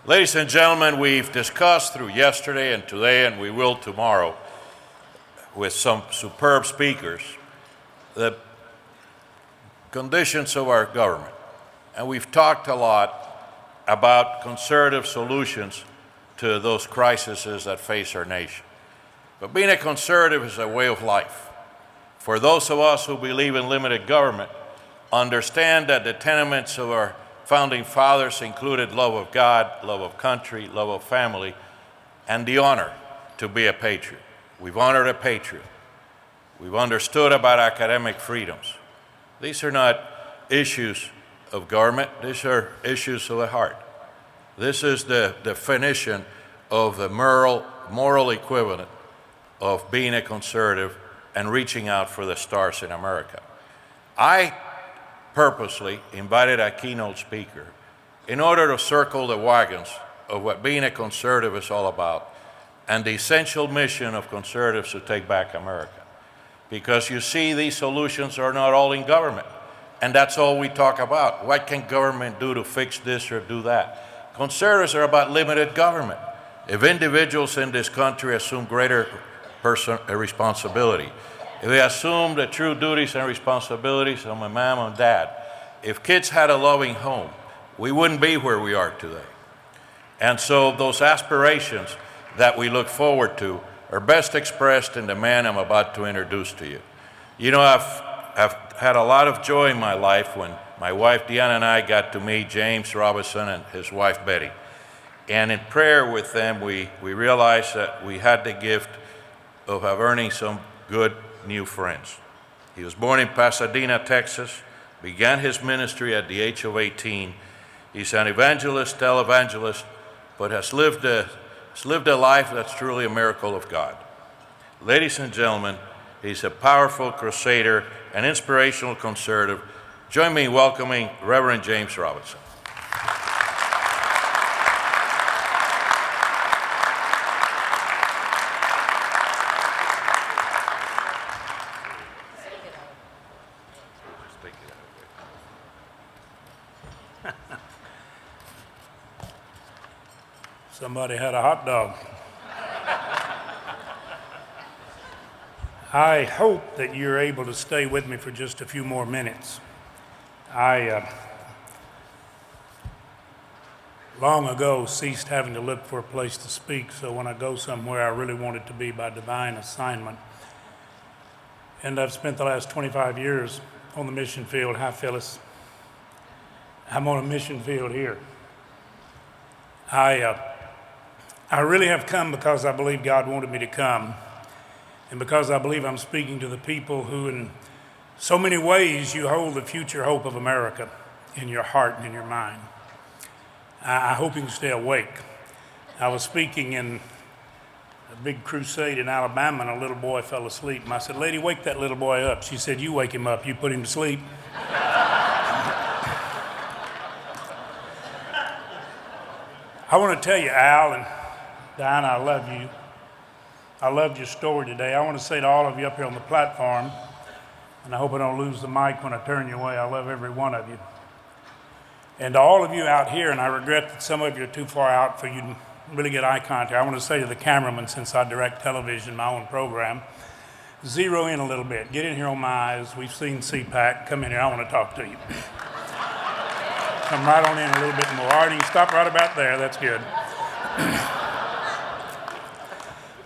Ladies and gentlemen, we've discussed through yesterday and today, and we will tomorrow, with some superb speakers, the conditions of our government. And we've talked a lot about conservative solutions to those crises that face our nation. But being a conservative is a way of life. For those of us who believe in limited government, understand that the tenements of our founding fathers included love of God, love of country, love of family, and the honor to be a patriot. We've honored a patriot. We've understood about academic freedoms. These are not issues of government, these are issues of the heart. This is the definition of the moral equivalent of being a conservative and reaching out for the stars in America. I purposely invited a keynote speaker in order to circle the wagons of what being a conservative is all about and the essential mission of conservatives to take back America. Because you see, these solutions are not all in government, and that's all we talk about. What can government do to fix this or do that? Conservatives are about limited government. If individuals in this country assume greater responsibility, if they assume the true duties and responsibilities of my mom and dad, if kids had a loving home, we wouldn't be where we are today. And so those aspirations that we look forward to are best expressed in the man I'm about to introduce to you. You know, I've had a lot of joy in my life when my wife Deanna and I got to meet James Robinson and his wife Betty. And in prayer with them, we realized that we had the gift of earning some good new friends. He was born in Pasadena, Texas, began his ministry at the age of 18. He's an evangelist, televangelist, but has lived a life that's truly a miracle of God. Ladies and gentlemen, he's a powerful crusader, an inspirational conservative. Join me in welcoming Reverend James Robinson. Somebody had a hot dog. I hope that you're able to stay with me for just a few more minutes. I long ago ceased having to look for a place to speak, so when I go somewhere, I really want it to be by divine assignment. And I've spent the last 25 years on the mission field. Hi, Phyllis. I'm on a mission field here. I really have come because I believe God wanted me to come, and because I believe I'm speaking to the people who in so many ways you hold the future hope of America in your heart and in your mind. I hope you can stay awake. I was speaking in a big crusade in Alabama, and a little boy fell asleep, and I said, "Lady, wake that little boy up." She said, "You wake him up, you put him to sleep." I want to tell you, Al and Diana, I love you. I loved your story today. I want to say to all of you up here on the platform, and I hope I don't lose the mic when I turn you away, I love every one of you. And to all of you out here, and I regret that some of you are too far out for you to really get eye contact, I want to say to the cameraman, since I direct television, my own program, zero in a little bit. Get in here on my eyes. We've seen CPAC. Come in here. I want to talk to you. Come right on in a little bit more. Artie, stop right about there. That's good.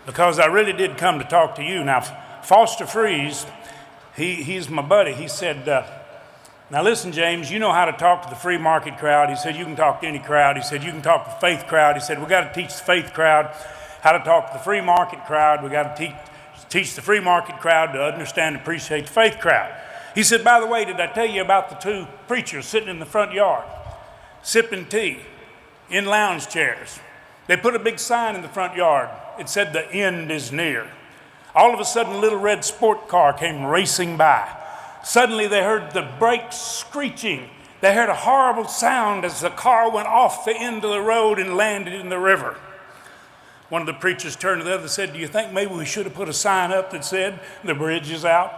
Because I really did come to talk to you. Now, Foster Freeze, he's my buddy. He said, now listen, James, you know how to talk to the free market crowd. He said, you can talk to any crowd. He said, you can talk to the faith crowd. He said, we got to teach the faith crowd how to talk to the free market crowd. We got to teach the free market crowd to understand and appreciate the faith crowd. He said, by the way, did I tell you about the two preachers sitting in the front yard? sipping tea in lounge chairs. They put a big sign in the front yard. It said, "The end is near." All of a sudden, a little red sport car came racing by. Suddenly, they heard the brakes screeching. They heard a horrible sound as the car went off the end of the road and landed in the river. One of the preachers turned to the other and said, "Do you think maybe we should have put a sign up that said, 'The bridge is out'?"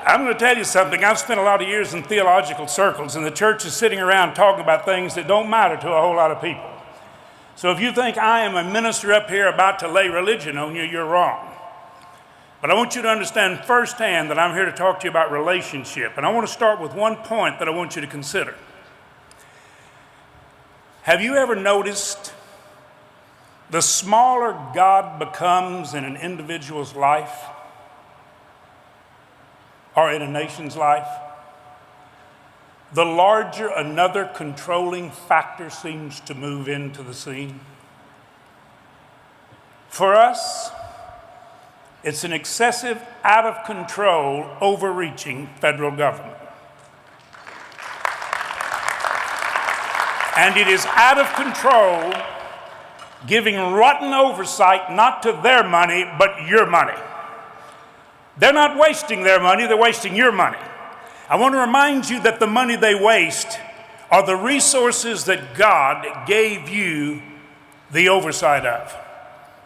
I'm going to tell you something. I've spent a lot of years in theological circles, and the church is sitting around talking about things that don't matter to a whole lot of people. So if you think I am a minister up here about to lay religion on you, you're wrong. But I want you to understand firsthand that I'm here to talk to you about relationship. And I want to start with one point that I want you to consider. Have you ever noticed the smaller God becomes in an individual's life or in a nation's life, the larger another controlling factor seems to move into the scene? For us, it's an excessive, out of control, overreaching federal government. And it is out of control, giving rotten oversight not to their money, but your money. They're not wasting their money, they're wasting your money. I want to remind you that the money they waste are the resources that God gave you the oversight of,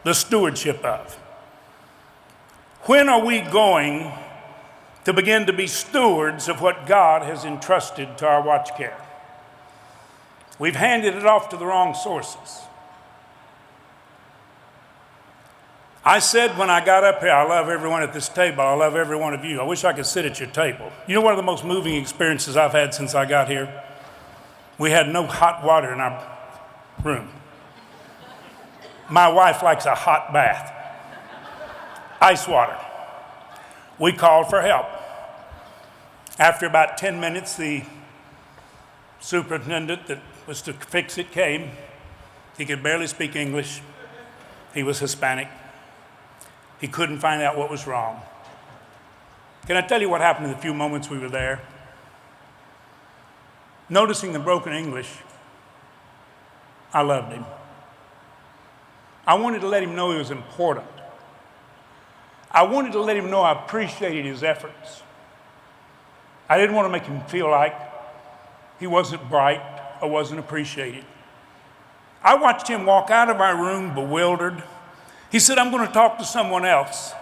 the stewardship of. When are we going to begin to be stewards of what God has entrusted to our watch care? We've handed it off to the wrong sources. I said when I got up here, I love everyone at this table. I love every one of you. I wish I could sit at your table. You know one of the most moving experiences I've had since I got here? We had no hot water in our room. My wife likes a hot bath. Ice water. We called for help. After about 10 minutes, the superintendent that was to fix it came. He could barely speak English. He was Hispanic. He couldn't find out what was wrong. Can I tell you what happened in the few moments we were there? Noticing the broken English, I loved him. I wanted to let him know he was important. I wanted to let him know I appreciated his efforts. I didn't want to make him feel like he wasn't bright or wasn't appreciated. I watched him walk out of our room bewildered. He said, "I'm going to talk to someone else."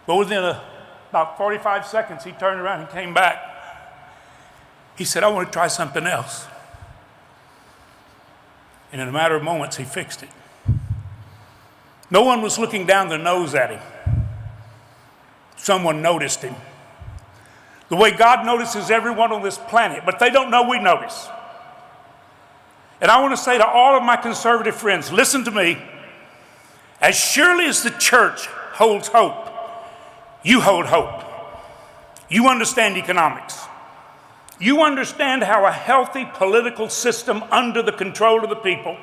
But within about 45 seconds, he turned around and came back. He said, "I want to try something else." And in a matter of moments, he fixed it. No one was looking down their nose at him. Someone noticed him. The way God notices everyone on this planet, but they don't know we notice. And I want to say to all of my conservative friends, listen to me. As surely as the church holds hope, you hold hope. You understand economics. You understand how a healthy political system under the control of the people,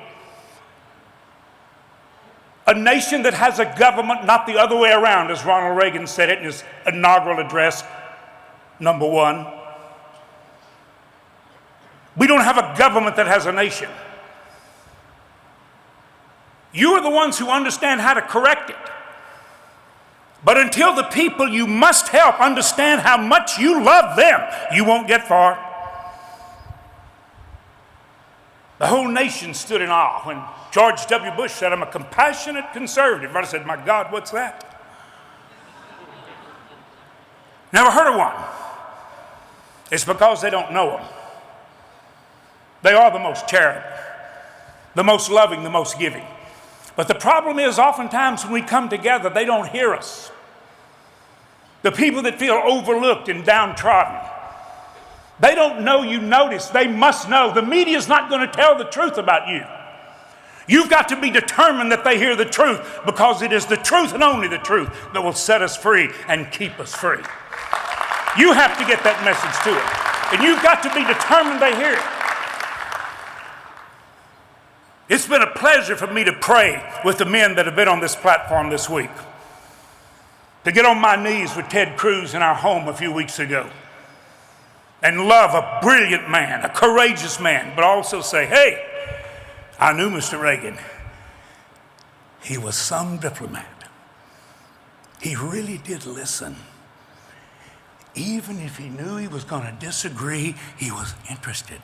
a nation that has a government, not the other way around, as Ronald Reagan said it in his inaugural address, number one. We don't have a government that has a nation. You are the ones who understand how to correct it. But until the people you must help understand how much you love them, you won't get far. The whole nation stood in awe when George W. Bush said, "I'm a compassionate conservative." I said, "My God, what's that?" Never heard of one. It's because they don't know them. They are the most charitable, the most loving, the most giving. But the problem is, oftentimes when we come together, they don't hear us. The people that feel overlooked and downtrodden, they don't know you notice. They must know. The media is not going to tell the truth about you. You've got to be determined that they hear the truth, because it is the truth and only the truth that will set us free and keep us free. You have to get that message to them. And you've got to be determined they hear it. It's been a pleasure for me to pray with the men that have been on this platform this week. to get on my knees with Ted Cruz in our home a few weeks ago and love a brilliant man, a courageous man, but also say, hey, I knew Mr. Reagan. He was some diplomat. He really did listen. Even if he knew he was going to disagree, he was interested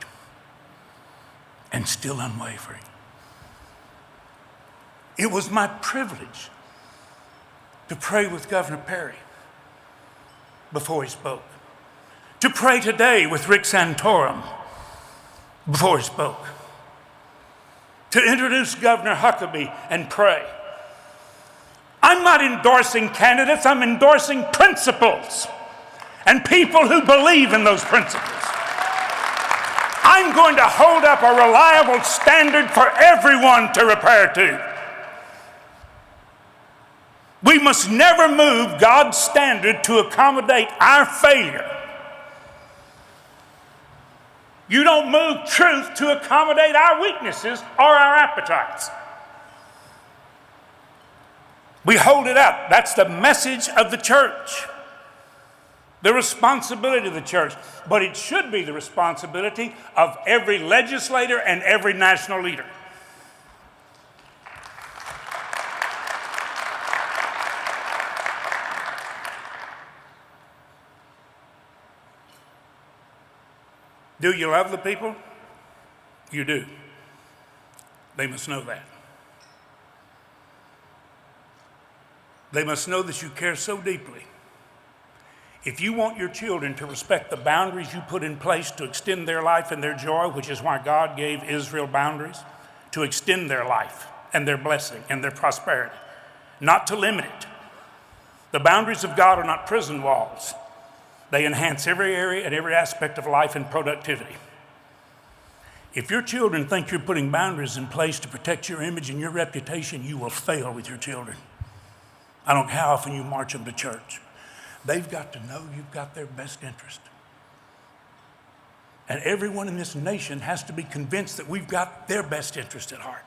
and still unwavering. It was my privilege to pray with Governor Perry before he spoke, to pray today with Rick Santorum before he spoke, to introduce Governor Huckabee and pray. I'm not endorsing candidates, I'm endorsing principles and people who believe in those principles. I'm going to hold up a reliable standard for everyone to repair to. We must never move God's standard to accommodate our failure. You don't move truth to accommodate our weaknesses or our appetites. We hold it up. That's the message of the church, the responsibility of the church. But it should be the responsibility of every legislator and every national leader. Do you love the people? You do. They must know that. They must know that you care so deeply. If you want your children to respect the boundaries you put in place to extend their life and their joy, which is why God gave Israel boundaries, to extend their life and their blessing and their prosperity, not to limit it. The boundaries of God are not prison walls. They enhance every area and every aspect of life and productivity. If your children think you're putting boundaries in place to protect your image and your reputation, you will fail with your children. I don't care how often you march them to church. They've got to know you've got their best interest. And everyone in this nation has to be convinced that we've got their best interest at heart.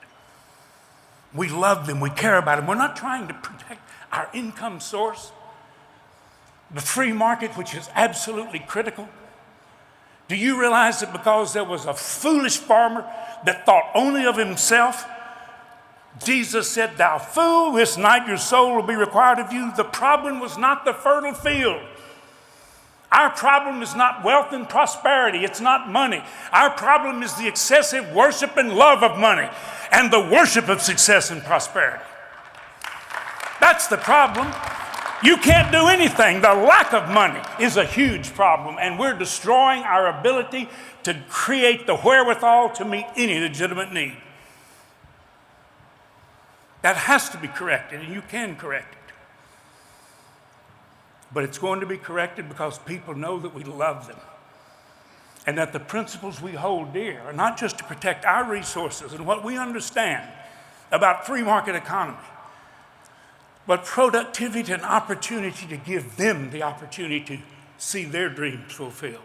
We love them, we care about them. We're not trying to protect our income source, the free market, which is absolutely critical. Do you realize that because there was a foolish farmer that thought only of himself, Jesus said, thou fool, this night your soul will be required of you. The problem was not the fertile field. Our problem is not wealth and prosperity. It's not money. Our problem is the excessive worship and love of money and the worship of success and prosperity. That's the problem. You can't do anything. The lack of money is a huge problem, and we're destroying our ability to create the wherewithal to meet any legitimate need. That has to be corrected, and you can correct it. But it's going to be corrected because people know that we love them and that the principles we hold dear are not just to protect our resources and what we understand about free market economy, but productivity and opportunity to give them the opportunity to see their dreams fulfilled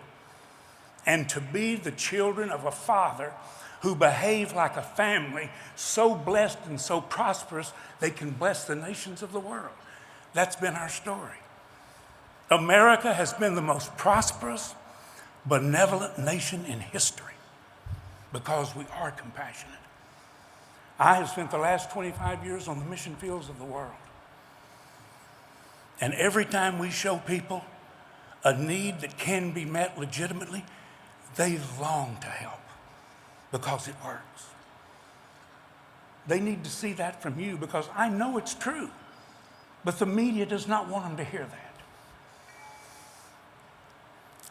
and to be the children of a father who behave like a family so blessed and so prosperous they can bless the nations of the world. That's been our story. America has been the most prosperous, benevolent nation in history because we are compassionate. I have spent the last 25 years on the mission fields of the world. And every time we show people a need that can be met legitimately, they long to help because it works. They need to see that from you because I know it's true, but the media does not want them to hear that.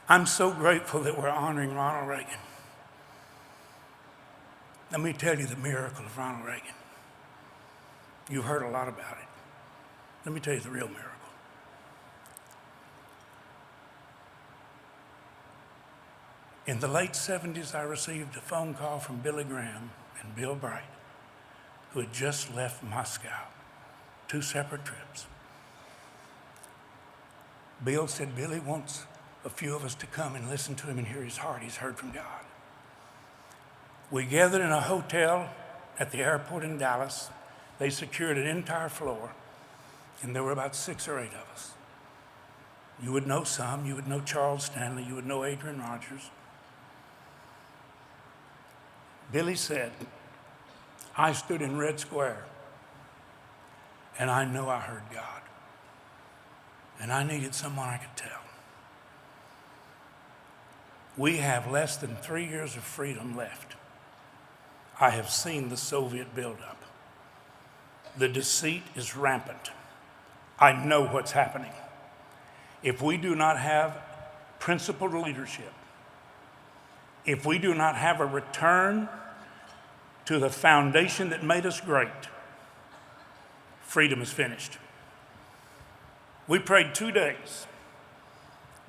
I'm so grateful that we're honoring Ronald Reagan. Let me tell you the miracle of Ronald Reagan. You've heard a lot about it. Let me tell you the real miracle. In the late 70s, I received a phone call from Billy Graham and Bill Bright, who had just left Moscow, 2 separate trips. Bill said Billy wants a few of us to come and listen to him and hear his heart. He's heard from God. We gathered in a hotel at the airport in Dallas. They secured an entire floor. And there were about 6 or 8 of us. You would know some. You would know Charles Stanley. You would know Adrian Rogers. Billy said, I stood in Red Square, and I know I heard God. And I needed someone I could tell. We have less than 3 years of freedom left. I have seen the Soviet buildup. The deceit is rampant. I know what's happening. If we do not have principled leadership, if we do not have a return to the foundation that made us great, freedom is finished. We prayed 2 days.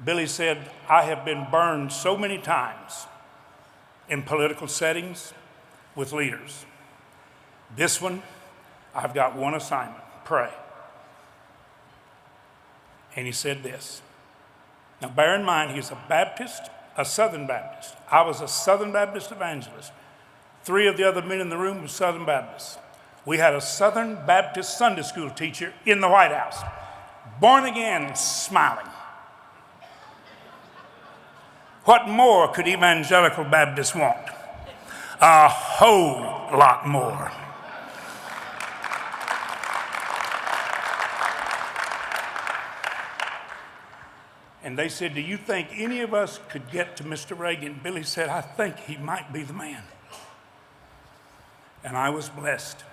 Billy said, I have been burned so many times in political settings with leaders. This one, I've got one assignment, pray. And he said this. Now bear in mind, he's a Baptist, a Southern Baptist. I was a Southern Baptist evangelist. 3 of the other men in the room were Southern Baptists. We had a Southern Baptist Sunday school teacher in the White House, born again, smiling. What more could evangelical Baptists want? A whole lot more. And they said, do you think any of us could get to Mr. Reagan? Billy said, I think he might be the man. And I was blessed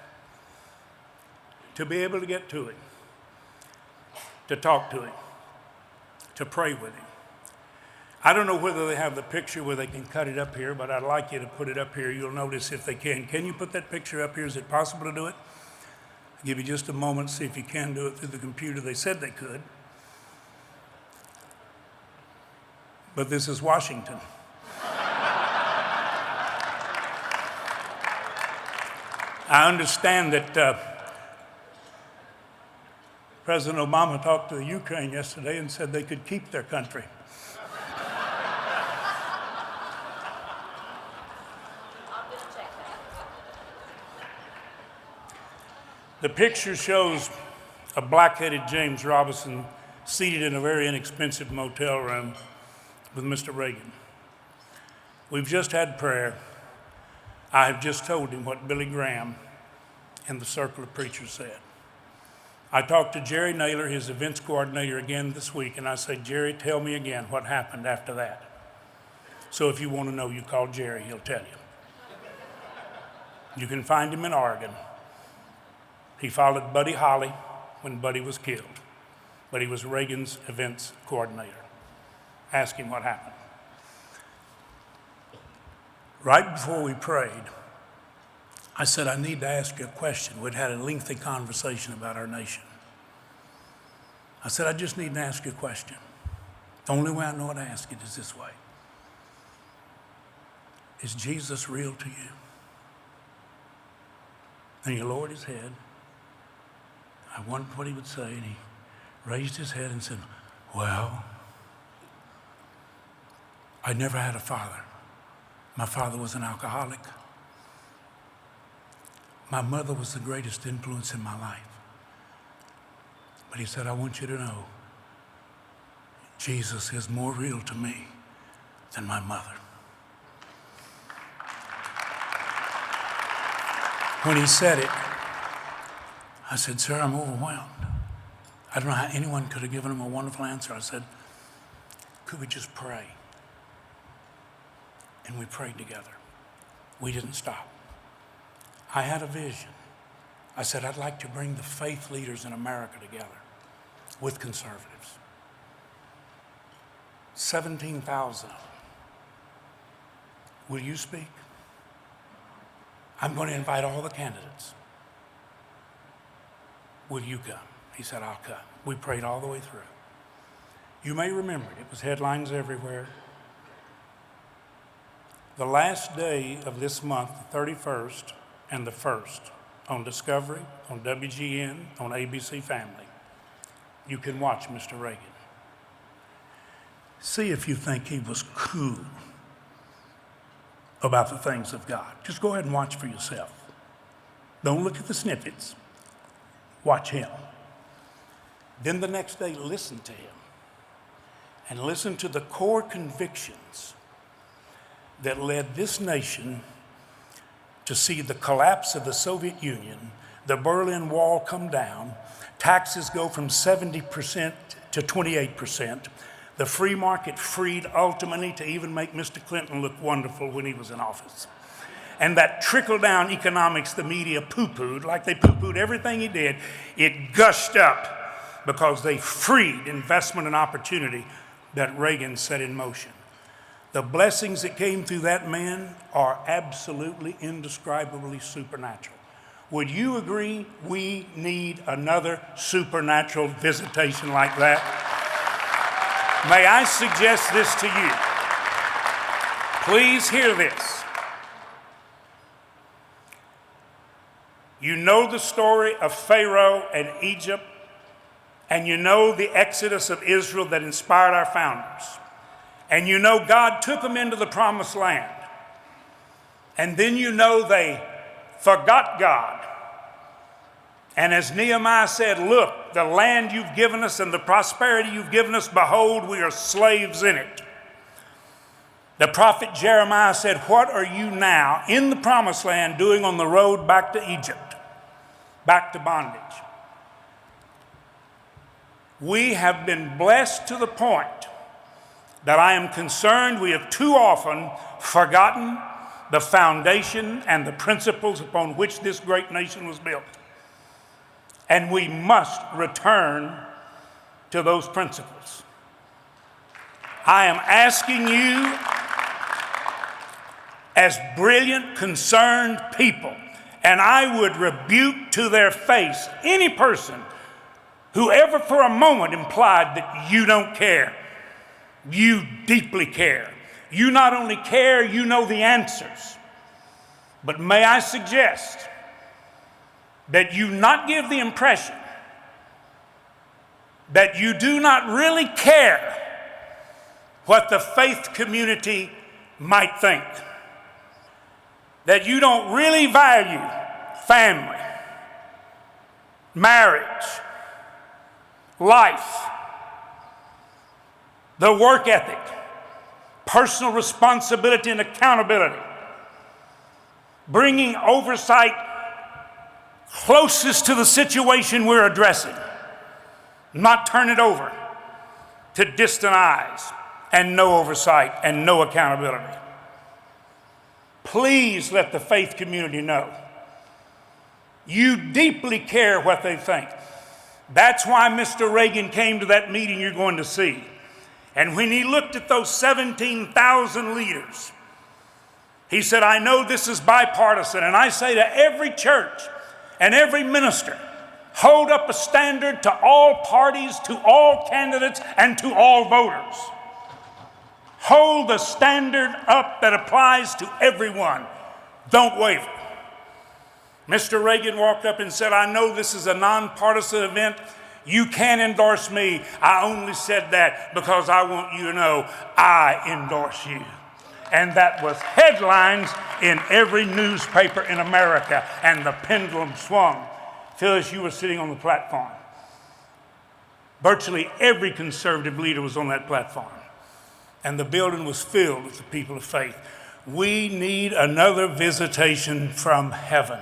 to be able to get to him, to talk to him, to pray with him. I don't know whether they have the picture where they can cut it up here, but I'd like you to put it up here. You'll notice if they can. Can you put that picture up here? Is it possible to do it? I'll give you just a moment, see if you can do it through the computer. They said they could. But this is Washington. I understand that President Obama talked to the Ukraine yesterday and said they could keep their country. The picture shows a black-headed James Robinson seated in a very inexpensive motel room with Mr. Reagan. We've just had prayer. I have just told him what Billy Graham and the Circle of Preachers said. I talked to Jerry Naylor, his events coordinator, again this week, and I said, Jerry, tell me again what happened after that. So if you want to know, you call Jerry, he'll tell you. You can find him in Oregon. He followed Buddy Holly when Buddy was killed, but he was Reagan's events coordinator. Ask him what happened. Right before we prayed, I said, I need to ask you a question. We'd had a lengthy conversation about our nation. I said, I just need to ask you a question. The only way I know how to ask it is this way. Is Jesus real to you? And he lowered his head. I wondered what he would say, and he raised his head and said, well, I never had a father. My father was an alcoholic. My mother was the greatest influence in my life. But he said, I want you to know, Jesus is more real to me than my mother. When he said it, I said, sir, I'm overwhelmed. I don't know how anyone could have given him a wonderful answer. I said, could we just pray? And we prayed together. We didn't stop. I had a vision. I said, I'd like to bring the faith leaders in America together with conservatives. 17,000 of them. Will you speak? I'm going to invite all the candidates. Will you come? He said, I'll come. We prayed all the way through. You may remember it was headlines everywhere. The last day of this month, the 31st and the 1st, on Discovery, on WGN, on ABC Family, you can watch Mr. Reagan. See if you think he was cool about the things of God. Just go ahead and watch for yourself. Don't look at the snippets. Watch him. Then the next day, listen to him and listen to the core convictions that led this nation to see the collapse of the Soviet Union, the Berlin Wall come down, taxes go from 70% to 28%, the free market freed ultimately to even make Mr. Clinton look wonderful when he was in office. And that trickle-down economics the media poo-pooed, like they poo-pooed everything he did, it gushed up because they freed investment and opportunity that Reagan set in motion. The blessings that came through that man are absolutely indescribably supernatural. Would you agree we need another supernatural visitation like that? May I suggest this to you? Please hear this. You know the story of Pharaoh and Egypt, and you know the exodus of Israel that inspired our founders. And you know God took them into the promised land. And then you know they forgot God. And as Nehemiah said, look, the land you've given us and the prosperity you've given us, behold, we are slaves in it. The prophet Jeremiah said, what are you now in the promised land doing on the road back to Egypt, back to bondage? We have been blessed to the point that I am concerned we have too often forgotten the foundation and the principles upon which this great nation was built. And we must return to those principles. I am asking you, as brilliant, concerned people, and I would rebuke to their face any person who ever for a moment implied that you don't care. You deeply care. You not only care, you know the answers. But may I suggest that you not give the impression that you do not really care what the faith community might think. That you don't really value family, marriage, life, the work ethic, personal responsibility and accountability, bringing oversight closest to the situation we're addressing, not turn it over to distant eyes and no oversight and no accountability. Please let the faith community know you deeply care what they think. That's why Mr. Reagan came to that meeting you're going to see. And when he looked at those 17,000 leaders, he said, I know this is bipartisan, and I say to every church and every minister, hold up a standard to all parties, to all candidates, and to all voters. Hold the standard up that applies to everyone. Don't waver. Mr. Reagan walked up and said, I know this is a nonpartisan event. You can't endorse me. I only said that because I want you to know I endorse you. And that was headlines in every newspaper in America, and the pendulum swung. Phyllis, you were sitting on the platform. Virtually every conservative leader was on that platform, and the building was filled with the people of faith. We need another visitation from heaven.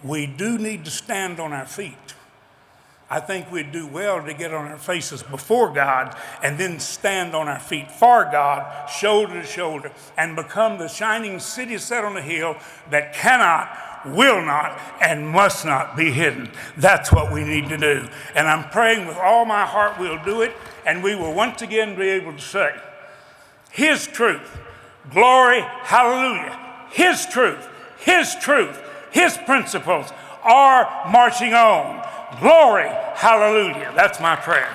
We do need to stand on our feet. I think we'd do well to get on our faces before God and then stand on our feet for God, shoulder to shoulder, and become the shining city set on a hill that cannot, will not, and must not be hidden. That's what we need to do. And I'm praying with all my heart we'll do it, and we will once again be able to say, His truth, glory, hallelujah. His truth, His principles are marching on. Glory, hallelujah. That's my prayer.